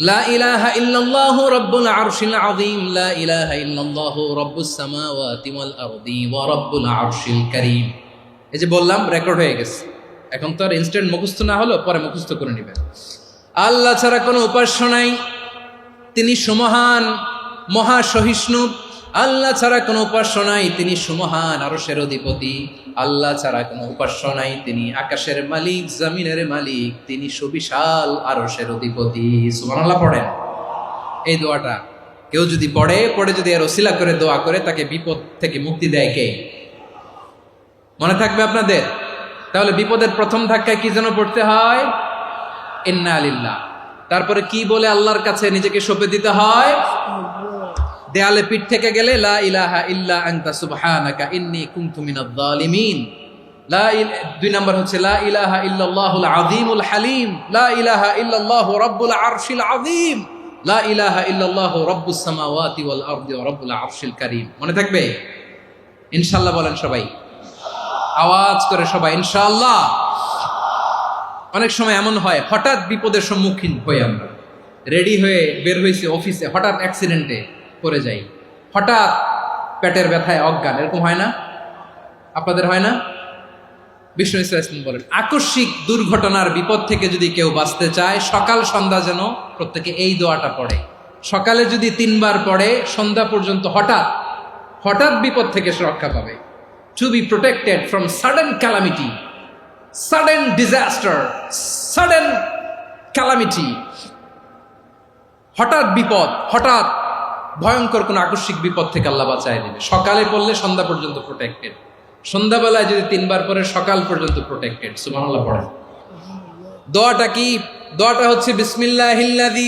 লা ইলাহা ইল্লাল্লাহু রাব্বুল আরশিল আযীম, লা ইলাহা ইল্লাল্লাহু রাব্বুস সামাওয়াতি ওয়াল আরদি ওয়া রাব্বুল আরশিল কারীম। এই যে বললাম, রেকর্ড হয়ে গেছে। এখন তো আর ইনস্ট্যান্ট মুখস্থ না হলো, পরে মুখস্থ করে নেবেন। আল্লাহ ছাড়া কোনো উপাস্য নাই, তিনি সুমহান, মহা সহিষ্ণু। আল্লাহ ছাড়া কোনো উপাস্য নাই, তিনি সুমহান, আরশের অধিপতি। আল্লাহ ছাড়া কোনো উপাস্য নাই, তিনি আকাশের মালিক, জমিনের মালিক, তিনি সুবিশাল আরশের অধিপতি। সুবহানাল্লাহ পড়েন। এই দোয়াটা কেউ যদি পড়ে যদি এর ওসিলা করে দোয়া করে, তাকে বিপদ থেকে মুক্তি দেয় কে? মনে থাকবে আপনাদের? তাহলে বিপদের প্রথম ধাক্কায় কি যেন পড়তে হয়? ইন্না লিল্লাহ। তারপরে কি বলে আল্লাহর কাছে নিজেকে সঁপে দিতে হয়? দেয়ালে পিঠ থেকে গেলে লা ইলাহা ইল্লা আনতা সুবহানাকা ইন্নী কুনতু মিনাজ জালিমিন। ২ নাম্বার হচ্ছে লা ইলাহা ইল্লাল্লাহুল আযীমুল হালিম, লা ইলাহা ইল্লাল্লাহু রাব্বুল আরশিল আযীম, লা ইলাহা ইল্লাল্লাহু রাব্বুস সামাওয়াতি ওয়াল আরদি ওয়া রাব্বুল আরশিল কারীম। মনে থাকবে? ইনশাআল্লাহ বলেন সবাই, আওয়াজ করে সবাই ইনশাআল্লাহ। অনেক সময় এমন হয়, হঠাৎ বিপদের সম্মুখীন হই আমরা, রেডি হয়ে বের হয়েছে অফিসে, হঠাৎ অ্যাক্সিডেন্টে পড়ে যাই, হঠাৎ পেটের ব্যথায় অজ্ঞান, এরকম হয় না? আপনাদের হয় না? বিষ্ণু ইসলাম বলেন, আকস্মিক দুর্ঘটনার বিপদ থেকে যদি কেউ বাঁচতে চায়, সকাল সন্ধ্যা যেন প্রত্যেকে এই দোয়াটা পড়ে। সকালে যদি 3 বার পড়ে, সন্ধ্যা পর্যন্ত হঠাৎ হঠাৎ বিপদ থেকে সে রক্ষা পাবে। To be protected from sudden calamity, sudden disaster, sudden calamity. হঠাৎ বিপদ, হঠাৎ ভয়ঙ্কর কোন আকস্মিক বিপদ থেকে আল্লাহ বাঁচায় দেবে। সকালে পড়লে সন্ধ্যা পর্যন্ত প্রোটেক্টেড, সন্ধ্যাবেলায় যদি 3 বার পরে সকাল পর্যন্ত প্রোটেক্টেড। সুবহানাল্লাহ পড়েন। দোয়াটা কি? দোয়াটা হচ্ছে বিসমিল্লাহিল্লাযী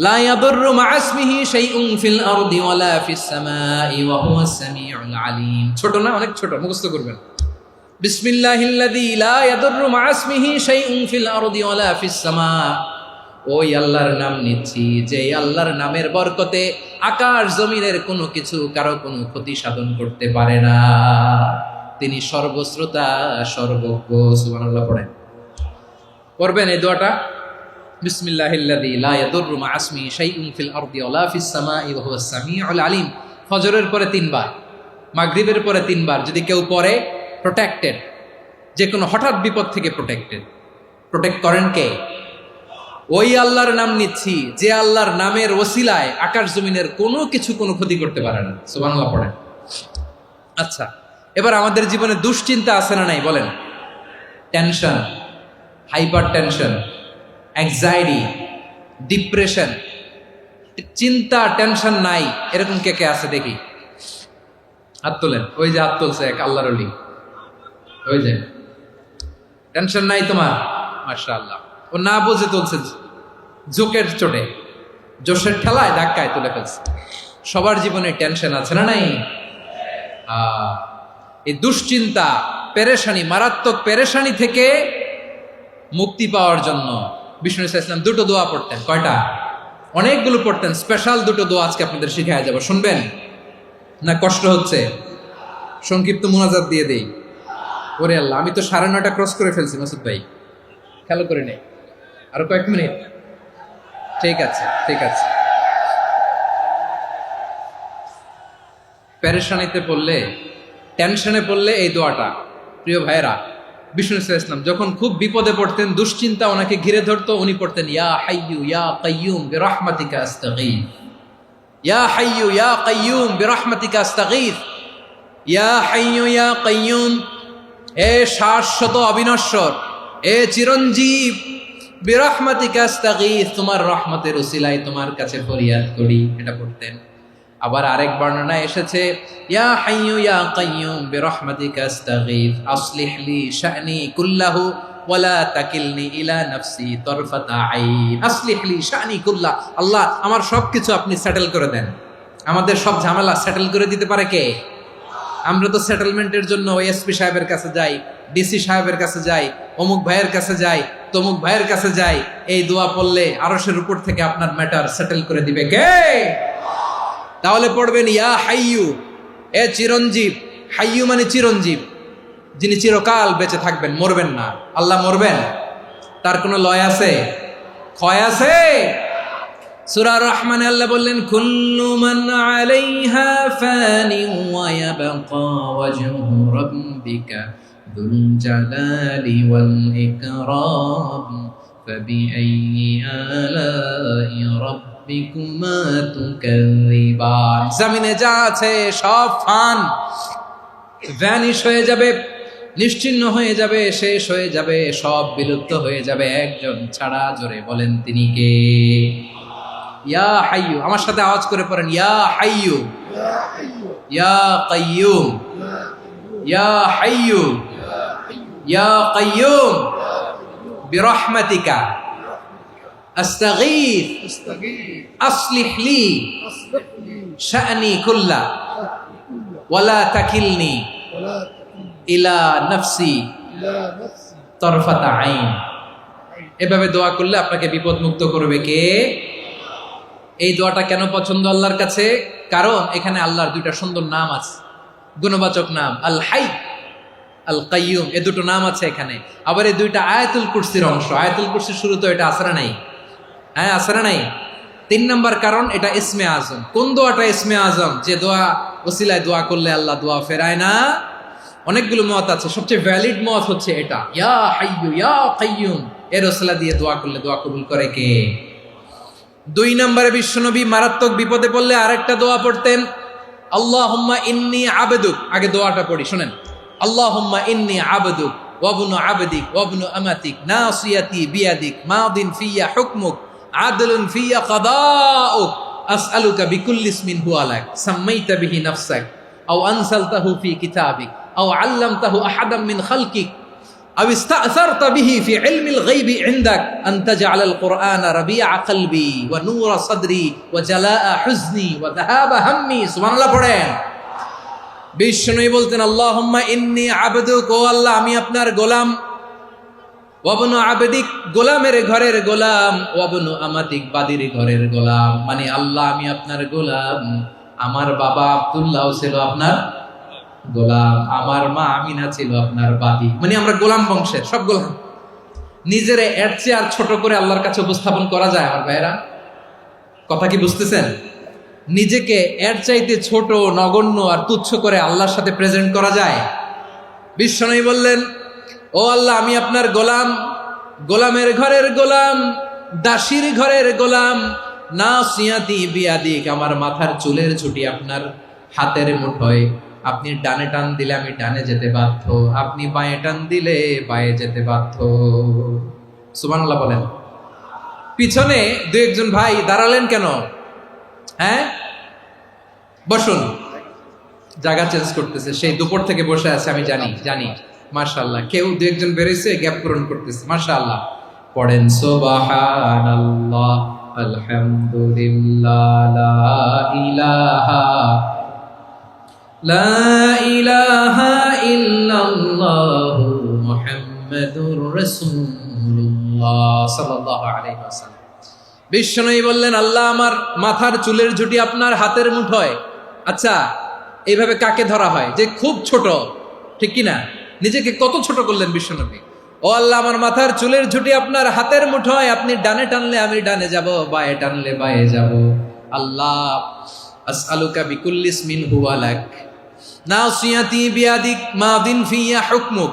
লা ইয়াদুররু মা'a ইসমিহি শাইউন ফিল আরদি ওয়ালা ফিস সামাই ওয়া হুয়াস সামিউল আলীম। ছোট না? অনেক ছোট, মুখস্থ করবেন। বিসমিল্লাহিল্লাযী লা ইয়াদুররু মা'a ইসমিহি শাইউন ফিল আরদি ওয়ালা ফিস সামা। ওই আল্লাহর নাম নিচ্ছি, যে আল্লাহর নামের বরকতে আকাশ জমিনের কোনো কিছু কারো কোনো ক্ষতি সাধন করতে পারে না। তিনি সর্বশ্রোতা, সর্বজ্ঞ। সুবহানাল্লাহ পড়েন। পড়বেন এই দোয়াটা, বিসমিল্লাহিল্লাযী লা ইয়াদুররু মা'a ইসমিহি শাইউন ফিল আরদি ওয়ালা ফিস সামাই ওয়া হুয়াস সামিউল আলীম। ফজরের পরে 3 বার, মাগরিবের পরে 3 বার যদি কেউ পড়ে, প্রোটেক্টেড, যে কোনো হঠাৎ বিপদ থেকে প্রোটেক্টেড। প্রোটেক্ট করেন কে? ওই আল্লাহর নাম নিচ্ছি, যে আল্লাহর নামের ওসিলায় আকাশ জমিনের কোনো কিছু কোনো ক্ষতি করতে পারে না। সুবহানাল্লাহ পড়েন। আচ্ছা, এবার আমাদের জীবনে দুশ্চিন্তা আছে না নাই বলেন? Tension, hyper tension, anxiety, depression, চিন্তা, টেনশন নাই, এরকম কে কে আছে দেখি? হাত তোলেন। ওই যে হাত তুলছে এক আল্লাহর ওলি, ওই যে। টেনশন নাই তোমার? মাশাআল্লাহ। ও না বুঝে তুলছে, জোকের চোটে, জোশের ঠেলায় ধাক্কায় তুলে ফেলছে। সবার জীবনে টেনশন আছে না নাই? এই দুশ্চিন্তা, পেরেশানি, মারাত্মক পেরেশানি থেকে মুক্তি পাওয়ার জন্য বিষ্ণু ইসলাম দুটো দোয়া পড়তেন। কয়টা? অনেকগুলো পড়তেন। স্পেশাল দুটো দোয়া আজকে আপনাদের শিখায় যাব, শুনবেন না? কষ্ট হচ্ছে? সংক্ষিপ্ত মুনাজাত দিয়ে দেই। ওরে আল্লাহ, আমি তো 9:30 ক্রস করে ফেলছি মাসুদ ভাই, খেয়াল করে নেই। আরো কয়েক মিনিট? ঠিক আছে, ঠিক আছে। পেরেশানিতে পড়লে, টেনশনে পড়লে এই দোয়াটা, প্রিয় ভাইরা, বিষ্ণু ইসলাম যখন খুব বিপদে পড়তেন, দুশ্চিন্তা ওনাকে ঘিরে ধরতো, উনি পড়তেন ইয়া হাইয়ু ইয়া কাইয়ুম বিরহমাতিকা আস্তাগীথ, ইয়া হাইয়ু ইয়া কাইয়ুম বিরহমাতিকা আস্তাগীথ, ইয়া হাইয়ু ইয়া কাইয়ুম, এ শাশ্বত অবিনশ্বর, এ চিরঞ্জীব, বিরহমাতিকা আস্তাগীথ, তোমার রহমতের উসিলায় তোমার কাছে ফরিয়াদ করি। এটা পড়তেন। আবার আরেক বর্ণনায় এসেছে ইয়া হাইয়ু ইয়া কাইয়ুম বিরহমাতিকা আস্তাগীথ আসলিহ লি শা'নি কুল্লাহু ওয়ালা তাকিলনি ইলা নাফসি তারফাতা আইন। আসলিহ লি শা'নি কুল্লাহ, আল্লাহ আমার সবকিছু আপনি সেটেল করে দেন। আমাদের সব ঝামেলা সেটেল করে দিতে পারে কে? আমরা তো সেটেলমেন্টের জন্য এসপি সাহেবের কাছে যাই, ডিসি সাহেবের কাছে যাই, অমুক ভাইয়ের কাছে যাই, তমুক ভাইয়ের কাছে যাই। এই দোয়া পড়লে আরশের উপর থেকে আপনার ম্যাটার সেটেল করে দিবে কে? তাহলে পড়বেন ইয়া হাইয়ু, এ চিরঞ্জীব। হাইয়ু মানে চিরঞ্জীব, যিনি চিরকাল বেঁচে থাকবেন, মরবেন না। আল্লাহ মরবেন? তার কোনো লয় আছে? ক্ষয় আছে? সূরা রহমানে আল্লাহ বললেন কুল্লু মান আলাইহা ফানি ওয়া ইয়াবকা ওয়াজহু রাব্বিকা যুল জালালি ওয়াল ইকরাম ফাবিআইয়ি আলাই রাব্বিকুমা তুকাযিবান। জমিনে যা আছে সব ফান, ভ্যানিশ হয়ে যাবে, নিশ্চিহ্ন হয়ে যাবে, শেষ হয়ে যাবে, সব বিলুপ্ত হয়ে যাবে, একজন ছাড়া। জোরে বলেন তিনি কে? ইয়া হাইয়ু। আমার সাথে আওয়াজ করে পড়েন ইয়া হাইয়ু ইয়া কাইয়ুম ইয়া হাইয়ু ইয়া কাইয়ুম বিরহমাতিকা আস্তাগীথ আসলিহ লি শা'নি কুল্লা ওয়ালা তাকিলনি ইলা নাফসি তারফাতা আইন। এভাবে দোয়া করলে আপনাকে বিপদ মুক্ত করবে কে? এই দোয়াটা কেন পছন্দ আল্লাহর কাছে? কারণ এখানে আল্লাহর দুইটা সুন্দর নাম আছে, গুণবাচক নাম, আল হাই, আল কাইয়ুম। এই দুটো নাম আছে এখানে। আবার এই দুইটা আয়াতুল কুরসির অংশ। আয়াতুল কুরসির শুরু তো এটা আসরা নাই? হ্যাঁ, আসরা নাই। 3 নম্বর কারণ, এটা ইসমে আজম। কোন দোয়াটা ইসমে আজম? যে দোয়া ওসিলায় দোয়া করলে আল্লাহ দোয়া ফেরায় না। অনেকগুলো মত আছে, সবচেয়ে ভ্যালিড মত হচ্ছে এটা, ইয়া হাইয়ু ইয়া কাইয়ুম। এর ওসিলা দিয়ে দোয়া করলে দোয়া কবুল করে কে? 2 নম্বরে বিশ্বনবী মারাত্মক বিপদে পড়লে আরেকটা দোয়া পড়তেন, আল্লাহুম্মা ইন্নী আবদুক। আগে দোয়াটা পড়ি, শুনেন। আল্লাহুম্মা ইন্নী আবদুক ওয়া ইবনু আবদিক ওয়া ইবনু আমাতিক নাসিয়াতি বিয়াদিক মাদিন ফিয়া হুকমুক আদলুন ফিয়া কাদাউক আসআলুকা বিকুল্লি ইসমিন হুয়া লাক সাম্মাইতা বিহি নাফসাক আও আনসালতাহু ফি কিতাবিক আও আল্লামতাহু আহাদাম মিন খালকিক أو استأثرت به في علم الغيب عندك أن تجعل القرآن ربيع قلبي ونور صدري وجلاء حزني وذهاب همي। سبحان الله পড়েন। বিষ্ণু বলতেন আল্লাহুম্মা ইন্নী আবদুক, ও আল্লাহ আমি আপনার গোলাম, ওয়াবনু আবদিক, গোলামের ঘরের গোলাম, ওয়াবনু আমাতিক, বাদির ঘরের গোলাম। মানে আল্লাহ আমি আপনার গোলাম। আমার বাবা আব্দুল্লাহ ছিল আপনার গোলাম, আমার মা আমিনা ছিল আপনার বাদী। মানে আমরা গোলাম বংশের, সব গোলাম। নিজেরে এর চেয়ে আর ছোট করে আল্লাহর কাছে উপস্থাপন করা যায় আমার ভাইয়েরা? কথা কি বুঝতেছেন? নিজেকে এর চাইতে ছোট, নগণ্য আর তুচ্ছ করে আল্লাহর সাথে প্রেজেন্ট করা যায়? বিশ্বনবী বললেন ও আল্লাহ আমি আপনার গোলাম, গোলামের ঘরের গোলাম, দাসীর ঘরের গোলাম। নাসিয়াতি বিয়াদিক, আমার মাথার চুলের ছুটি আপনার হাতের মুঠোয়। আপনি ডানে টান দিলে আমি ডানে যেতে বাধ্য, আপনি বাঁয়ে টান দিলে বাঁয়ে যেতে বাধ্য। সুবহানাল্লাহ বলেন। পিছনে 2-1 ভাই দাঁড়ালেন কেন? হ্যাঁ, বসুন। জায়গা চেঞ্জ করতেছে, সেই দুপুর থেকে বসে আছে, আমি জানি। মাশাআল্লাহ। কেউ 2-1 বেরোইছে, গ্যাপ পূরণ করতেছে। মাশাআল্লাহ। পড়েন সুবহানাল্লাহ, আলহামদুলিল্লাহ, লা ইলাহা ইল্লাল্লাহ মুহাম্মাদুর রাসূলুল্লাহ সাল্লাল্লাহু আলাইহি ওয়াসাল্লাম। বিশ্বনবী বললেন, আল্লাহ আমার মাথার চুলের ঝুঁটি আপনার হাতের মুঠোয়। আচ্ছা, এইভাবে কাকে ধরা হয় যে খুব ছোট, ঠিক কিনা? নিজেকে কত ছোট করলেন বিশ্বনবী। ও আল্লাহ, আমার মাথার চুলের ঝুঁটি আপনার হাতের মুঠোয়, আপনি ডানে টানলে আমি ডানে যাব, বায়ে টানলে বায়ে যাব। আল্লাহ, আসআলুকা বিকুল্লি ইসমিন হুয়া লাক নাসিয়াতি বিয়াদিক মাদিন ফিয়া হুকমুক।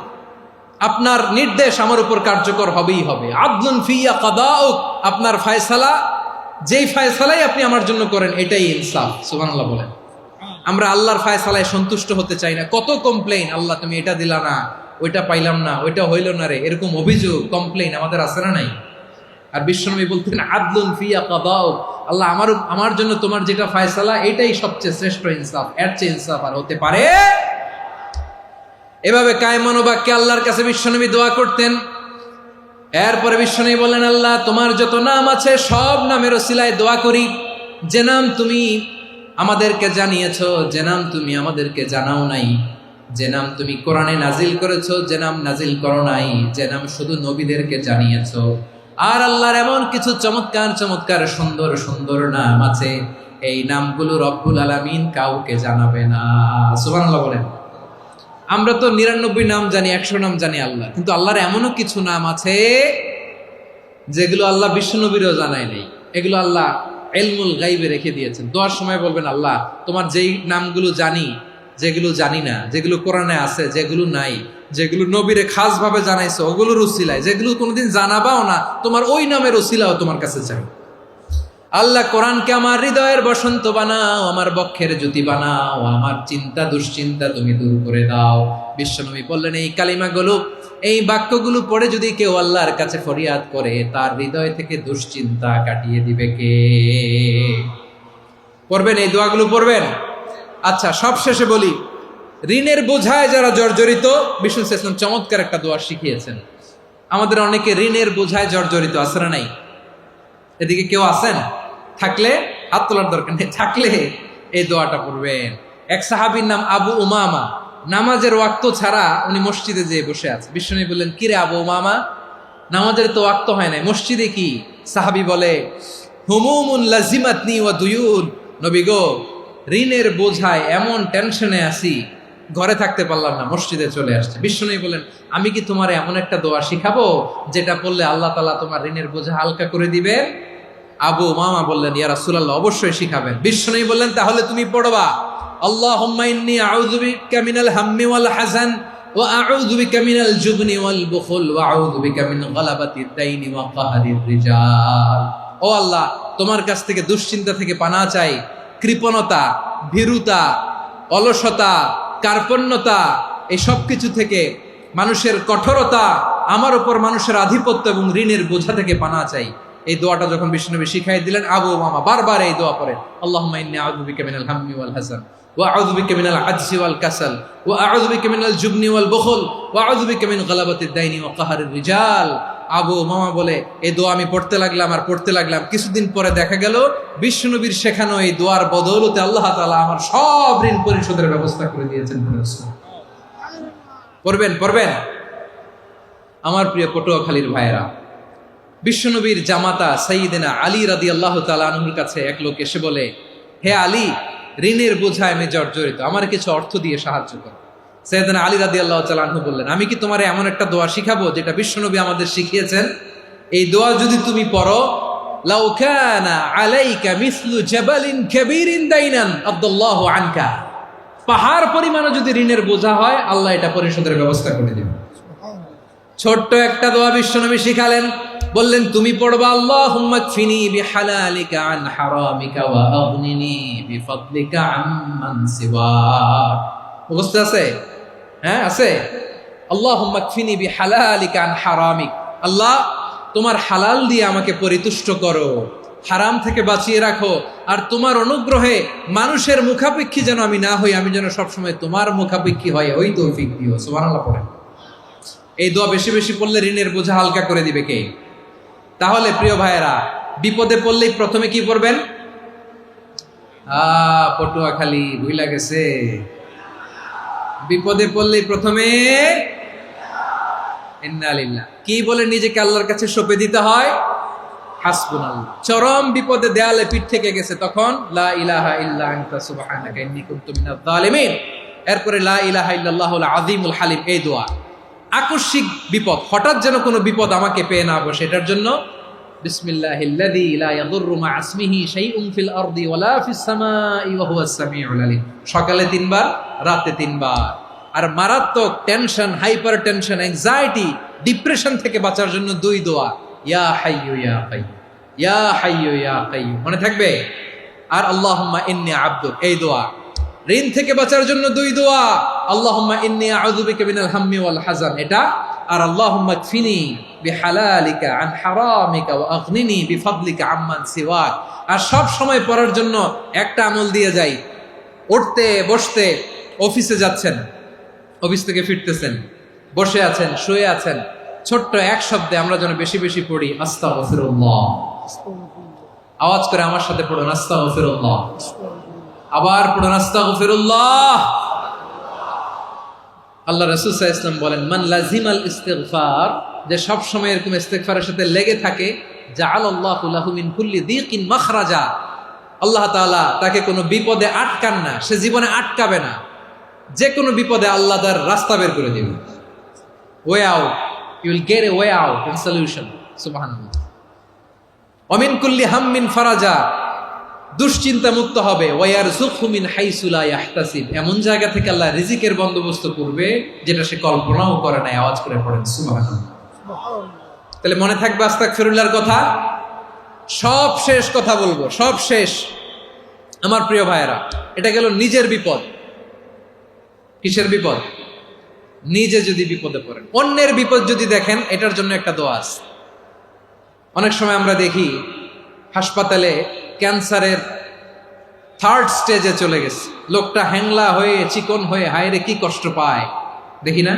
আপনার নির্দেশ আমার উপর কার্যকর হবেই হবে। আদলুন ফিয়া কাদাউক, আপনার ফয়সালা, যেই ফয়সালাই আপনি আমার জন্য করেন এটাই ইনসাফ। সুবহানাল্লাহ বলেন। আমরা আল্লাহর ফয়সালায় সন্তুষ্ট হতে চাই না। কত কমপ্লেইন, আল্লাহ তুমি এটা দিলা না, ওইটা পাইলাম না, ওইটা হইল না রে, এরকম অভিযোগ কমপ্লেইন আমাদের আছে না নাই? আর বিশ্বনবী বলতেন আদলুন ফিয়া কাদাউক, আল্লাহ আমার জন্য তোমার যেটা ফয়সালা এটাই সবচেয়ে শ্রেষ্ঠ ইনসাফ, এর চেয়ে ইনসাফ আর হতে পারে? এভাবে কায়মনোবাক্যে আল্লাহর কাছে বিশ্বনবী দোয়া করতেন। এরপরে বিশ্বনবী বললেন, আল্লাহ তোমার যত নাম আছে সব নামের ওসিলায় দোয়া করি, যে নাম তুমি আমাদেরকে জানিয়েছো, যে নাম তুমি আমাদেরকে জানাও নাই, যে নাম তুমি কোরআনে নাজিল করেছো, যে নাম নাজিল করো নাই, যে নাম শুধু নবীদেরকে জানিয়েছো। আর আল্লাহর এমন কিছু চমৎকার চমৎকার সুন্দর সুন্দর নাম আছে, এই নামগুলো রব্বুল আলামিন কাউকে জানাবে না। সুবহানাল্লাহ বলেন। আমরা তো 99 নাম জানি, 100 নাম জানি আল্লাহ, কিন্তু আল্লাহর এমনও কিছু নাম আছে যেগুলো আল্লাহ বিশ্বনবীরও জানায় নেই। এগুলো আল্লাহ ইলমুল গায়বে রেখে দিয়েছেন। দোয়ার সময় বলবেন, আল্লাহ তোমার যেই নামগুলো জানি, যেগুলো জানি না, যেগুলো কোরআনে আছে, যেগুলো নাই, যেগুলো নবীরে খাস ভাবে জানাইছো ওগুলোর উসিলায়, যেগুলো কোনোদিন জানাবাও না তোমার ওই নামের উসিলাও তোমার কাছে চাই। আল্লাহ কোরআনকে আমার হৃদয়ের বসন্ত বানাও, আমার বক্ষের জ্যোতি বানাও, আমার চিন্তা দুশ্চিন্তা তুমি দূর করে দাও। বিশ্বনবী বললেন, এই কালিমাগুলো, এই বাক্যগুলো পড়ে যদি কেউ আল্লাহর কাছে ফরিয়াদ করে, তার হৃদয় থেকে দুশ্চিন্তা কাটিয়ে দিবে কে? পড়বেন, এই দোয়াগুলো পড়বেন। আচ্ছা, সব শেষে বলি, ঋণের বোঝায় যারা জর্জরিত, বিষ্ণু ইসলাম চমৎকার একটা দোয়া শিখিয়েছেন। আমাদের অনেকে ঋণের বোঝায় জর্জরিত, আছে না নাই? এদিকে কেউ আছেন? থাকলে হাত তোলার দরকার নেই, থাকলে এই দোয়াটা পড়বেন। এক সাহাবীর নাম আবু উমামা, নামাজের ওয়াক্ত ছাড়া উনি মসজিদে যেয়ে বসে আছে। বিশ্বনবী বললেন, কিরে আবু উমামা, নামাজের তো ওয়াক্ত হয় নাই, মসজিদে কি? সাহাবী বলে, হুমুমুন লাজিমাতনি ওয়া দুয়ুন। নবী গো, ঋণের বোঝায় এমন টেনশনে আছি, ঘরে থাকতে পারলাম না, মসজিদে চলে আসছে। বিশ্বনবী বলেন, আমি কি তোমার এমন একটা দোয়া শিখাবো যেটা পড়লে আল্লাহ তাআলা তোমার ঋণের বোঝা হালকা করে দিবে? আবু উমামা বললেন, ইয়া রাসূলুল্লাহ, অবশ্যই শিখাবেন। বিশ্বনবী বললেন, তাহলে তুমি পড়বা, আল্লাহুম্মা ইন্নী আউযু বিকা মিনাল হাম্মি ওয়াল হাযান ওয়া আউযু বিকা মিনাল জুবনি ওয়াল বুখল ওয়া আউযু বিকা মিন গালাবাতিদ দাইনি ওয়া কাহরির রিজাল। ও আল্লাহ, তোমার কাছ থেকে দুশ্চিন্তা থেকে পানাহ চাই, কৃপণতা, ভীরুতা, অলসতা, কার্পণ্যতা, এই সব কিছু থেকে, মানুষের কঠোরতা, আমার উপর মানুষের আধিপত্য এবং ঋণের বোঝা থেকে পানাহ চাই। এই দোয়াটা যখন বিশ্বনবী শিখাই দিলেন, আবু উমামা বারবার এই দোয়া পড়ে, আল্লাহুম্মা ইন্নী আউযু বিকা মিনাল হাম্মি ওয়াল হাযান ওয়া আউযু বিকা মিনাল আজজি ওয়াল কাসাল ওয়া আউযু বিকা মিনাল জুবনি ওয়াল বুখল ওয়া আউযু বিকা মিন গালাবাতিদ দাইনি ওয়া কাহরির রিজাল। আবু উমামা বলে, এই দোয়া আমি পড়তে লাগলাম আর পড়তে লাগলাম, কিছুদিন পরে দেখা গেল বিশ্বনবীর শেখানো এই দোয়ার বদৌলতে আল্লাহ তাআলা আমার সব ঋণ পরিশোধের ব্যবস্থা করে দিয়েছেন। পড়বেন, পড়বেন। আমার প্রিয় পটুয়াখালীর ভাইয়েরা, বিশ্বনবীর জামাতা সাইয়্যিদিনা আলী রাদিয়াল্লাহু তাআলা আনহুর কাছে এক লোক এসে বলে, হে আলী, ঋণের বোঝায় আমি জর্জরিত, আমার কিছু অর্থ দিয়ে সাহায্য করো। সাইয়্যিদিনা আলী রাদিয়াল্লাহু তাআলা আনহু বললেন, আমি কি তোমারে এমন একটা দোয়া শিখাবো যেটা বিশ্বনবী আমাদের শিখিয়েছেন? এই দোয়া যদি তুমি পড়ো, লাউ কানা আলাইকা মিসলু জাবালিন কাবীরিন দাইনান আব্দুল্লাহু আনকা, পাহাড় পরিমাণও যদি ঋণের বোঝা হয়, আল্লাহ এটা পরিশোধের ব্যবস্থা করে দিবেন। ছোট্ট একটা দোয়া বিশ্বনবী শিখালেন, বললেন, তুমি পড়বা, আল্লাহুম্মা কফিনি বিহালালিকা আন হারামিকা ওয়া আগনিনি বিফাদলিকা আম্মান সিওয়াক। মুখস্থ আছে? হ্যাঁ, আছে। আল্লাহুম্মা কফিনি বিহালালিকা আন হারামিক, আল্লাহ তোমার হালাল দিয়ে আমাকে পরিতুষ্ট করো, হারাম থেকে বাঁচিয়ে রাখো, আর তোমার অনুগ্রহে মানুষের মুখাপেক্ষী যেন আমি না হই, আমি যেন সবসময় তোমার মুখাপেক্ষী হয়, ওই তৌফিক দিও। সুবহানাল্লাহ পড়েন। এই দোয়া বেশি বেশি পড়লে ঋণের বোঝা হালকা করে দিবে কে? তাহলে প্রিয় ভাইয়েরা, বিপদে পড়লেই প্রথমে কি পড়বেন? পটুয়াখালী ভুইলা গেছে। বিপদে পড়লেই প্রথমে ইন্না লিল্লাহ কি বলে নিজেকে আল্লাহর কাছে সঁপে দিতে হয়? হাসবুনাল্লাহ। চরম বিপদে দেয়ালে পিঠ থেকে গেছে, তখন লা ইলাহা ইল্লা আনতা সুবহানাকা ইন্নী কুনতু মিনাজ জালিমিন। এরপরে লা ইলাহা ইল্লাল্লাহুল আযীমুল হালিম, এই দোয়া। আকস্মিক বিপদ, হঠাৎ যেন কোনো বিপদ আমাকে পেয়ে না বসে, এটার জন্য বিসমিল্লাহিল্লাযী লা ইয়াদুররু মা ইসমিহি শাইউন ফিল আরদি ওয়ালা ফিস সামাই ওয়া হুয়াস সামিউল আলীম। সকালে 3 বার, রাতে 3 বার। আর মারাত্মক tension, hyper tension, anxiety, depression থেকে বাঁচার জন্য 2 দোয়া, ইয়া হাইয়্যু ইয়া কাইয়্যুম, ইয়া হাইয়্যু ইয়া কাইয়্যুম, মনে থাকবে? আর আল্লাহুম্মা ইন্নী আবদুক, এই দোয়া। ঋণ থেকে বাঁচার জন্য 2 দোয়া, আল্লাহুম্মা ইন্নী আউযু বিকা মিনাল হাম্মি ওয়াল হাযান, এটা। আর আল্লাহুম্মা কফিনি বিহালালিকা আন হারামিকা ওয়া আগনিনি বিফাদলিকা আম্মান সিওয়াক। আর সব সময় পড়ার জন্য একটা আমল দিয়ে যাই, উঠতে বসতে, অফিসে যাচ্ছেন, অফিস থেকে ফিরতেছেন, বসে আছেন, শুয়ে আছেন, ছোট্ট এক শব্দে আমরা যেন বেশি বেশি পড়ি আস্তাগফিরুল্লাহ। আওয়াজ করে আমার সাথে পড়ুন আস্তাগফিরুল্লাহ। আবার পড়ুন আস্তাগফিরুল্লাহ। আল্লাহ রাসূল সাল্লাল্লাহু আলাইহি ওয়াসাল্লাম বলেন, মান লাজিমাল ইস্তিগফার, যে সব সময় এরকম ইস্তিগফারের সাথে লেগে থাকে, জাআলাল্লাহু লাহু মিন কুল্লি যিকিন মাখরাজা, আল্লাহ তাআলা তাকে কোনো বিপদে আটকান না, সে জীবনে আটকাবে না। যে কোনো বিপদে আল্লাহ তার রাস্তা বের করে দিবেন, way out, you will get a way out and solution. সুবহানাল্লাহ। ওয়া মিন কুল্লি হাম্মিন ফারাজা, দুশ্চিন্তা মুক্ত হবে। ওয়ারযুকহু মিন হাইসু লা ইয়াহতাসিব, এমন জায়গা থেকে আল্লাহ রিজিকের বন্দোবস্ত করবে যেটা সে কল্পনাও করে নাই। আওয়াজ করে পড়েন সুবহানাল্লাহ। তাহলে মনে থাকবে আস্তাগফিরুল্লাহর কথা। সব শেষ কথা বলবো, সব শেষ আমার প্রিয় ভাইয়েরা। এটা গেল নিজের বিপদ। কিসের বিপদ? নিজে যদি বিপদে পড়েন। অন্যের বিপদ যদি দেখেন, এটার জন্য একটা দোয়া আছে। অনেক সময় আমরা দেখি হাসপাতালে ক্যান্সারের 3rd স্টেজে চলে গেছে, লোকটা হ্যাংলা হয়ে, চিকন হয়ে, হায়রে কি কষ্ট পায়, দেখি না?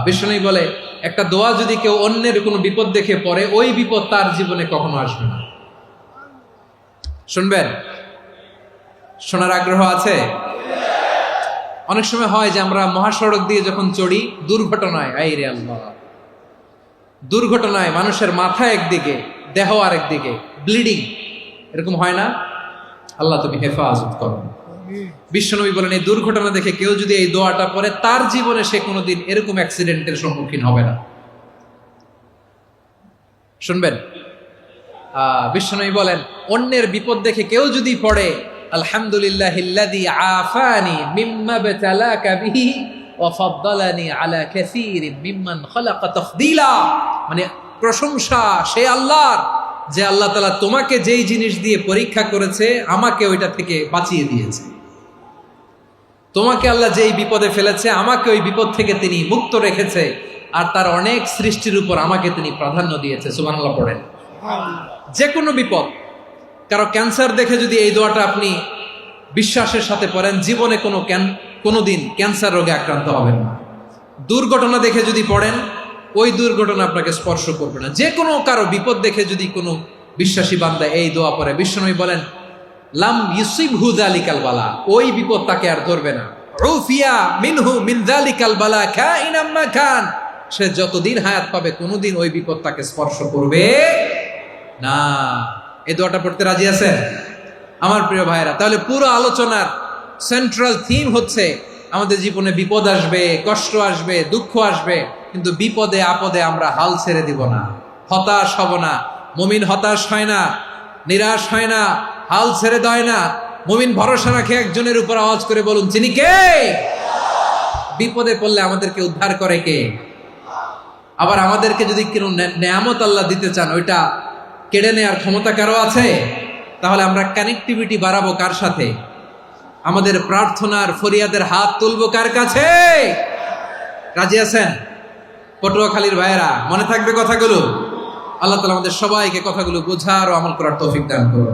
বিষ্ণু বলে, একটা দোয়া যদি কেউ অন্যের কোনো বিপদ দেখে পড়ে, ওই বিপদ তার জীবনে কখনো আসবে না। শুনবেন? শোনার আগ্রহ আছে? অনেক সময় হয় যে আমরা মহাসড়ক দিয়ে যখন চড়ি, দুর্ঘটনায়, আইরে আল্লাহ, দুর্ঘটনায় মানুষের মাথা একদিকে, দেহ আরেকদিকে, ব্লিডিং, এরকম হয় না? আল্লাহ তুমি হেফাজত করো। বিশ্বনবী বলেন, এই দুর্ঘটনা দেখে কেউ যদি এই দোয়াটা পড়ে, তার জীবনে সে কোনোদিন এরকম অ্যাক্সিডেন্টের সম্মুখীন হবে না। শুনবেন? বিশ্বনবী বলেন, অন্যের বিপদ দেখে কেউ যদি পড়ে, আলহামদুলিল্লাহিল্লাযী আফানি মিম্মা বাতালাকা বিহি ওয়া ফাদ্দালানি আলা কাসীরিন মিম্মান খালাকা তাফদীলা, মানে প্রশংসা সে আল্লাহর, যে আল্লাহ তাআলা তোমাকে যেই জিনিস দিয়ে পরীক্ষা করেছে, আমাকে ওইটা থেকে বাঁচিয়ে দিয়েছে। তোমাকে আল্লাহ যেই বিপদে ফেলেছে, আমাকে ওই বিপদ থেকে তিনি মুক্ত রেখেছে, আর তার অনেক সৃষ্টির উপর আমাকে তিনি প্রাধান্য দিয়েছে। সুবহানাল্লাহ পড়েন। যে কোনো বিপদ, কারো ক্যান্সার দেখে যদি এই দোয়াটা আপনি বিশ্বাসের সাথে পড়েন, জীবনে কোনোদিন ক্যান্সার রোগে আক্রান্ত হবেন না। দুর্ঘটনা দেখে যদি পড়েন, ওই দুর্ঘটনা আপনাকে স্পর্শ করবে না। যে কোনো কারো বিপদ দেখে যদি কোনো বিশ্বাসী বান্দা এই দোয়া পড়ে, বিশ্বনবী বলেন, লাম ইউসিবহু যালিকাল বালা, ওই বিপদ তাকে আর ধরবে না। উফিয়া মিনহু মিন যালিকাল বালা কাইনাম মা কান, সে যতদিন হায়াত পাবে কোনোদিন ওই বিপদ তাকে স্পর্শ করবে না। এই দোয়াটা পড়তে রাজি আছেন আমার প্রিয় ভাইরা? তাহলে পুরো আলোচনার সেন্ট্রাল থিম হচ্ছে, আমাদের জীবনে বিপদ আসবে, কষ্ট আসবে, দুঃখ আসবে, কিন্তু বিপদে আপদে আমরা হাল ছেড়ে দিব না, হতাশ হব না। মুমিন হতাশ হয় না, নিরাশ হয় না, হাল ছেড়ে দেয় না। মুমিন ভরসা রাখে একজনের উপর। আওয়াজ করে বলুন, যিনি কে? বিপদে পড়লে আমাদেরকে উদ্ধার করে কে? আবার আমাদেরকে যদি কোনো নেয়ামত আল্লাহ দিতে চান, ওইটা কেড়ে নেওয়ার ক্ষমতা কারো আছে? তাহলে আমরা কানেক্টিভিটি বাড়াবো কার সাথে? আমাদের প্রার্থনার ফরিয়াদের হাত তুলবো কার কাছে? রাজি আছেন পটুয়াখালীর ভাইয়েরা? মনে থাকবে কথাগুলো? আল্লাহ তাআলা আমাদের সবাইকে কথাগুলো বোঝার ও আমল করার তৌফিক দান করুন।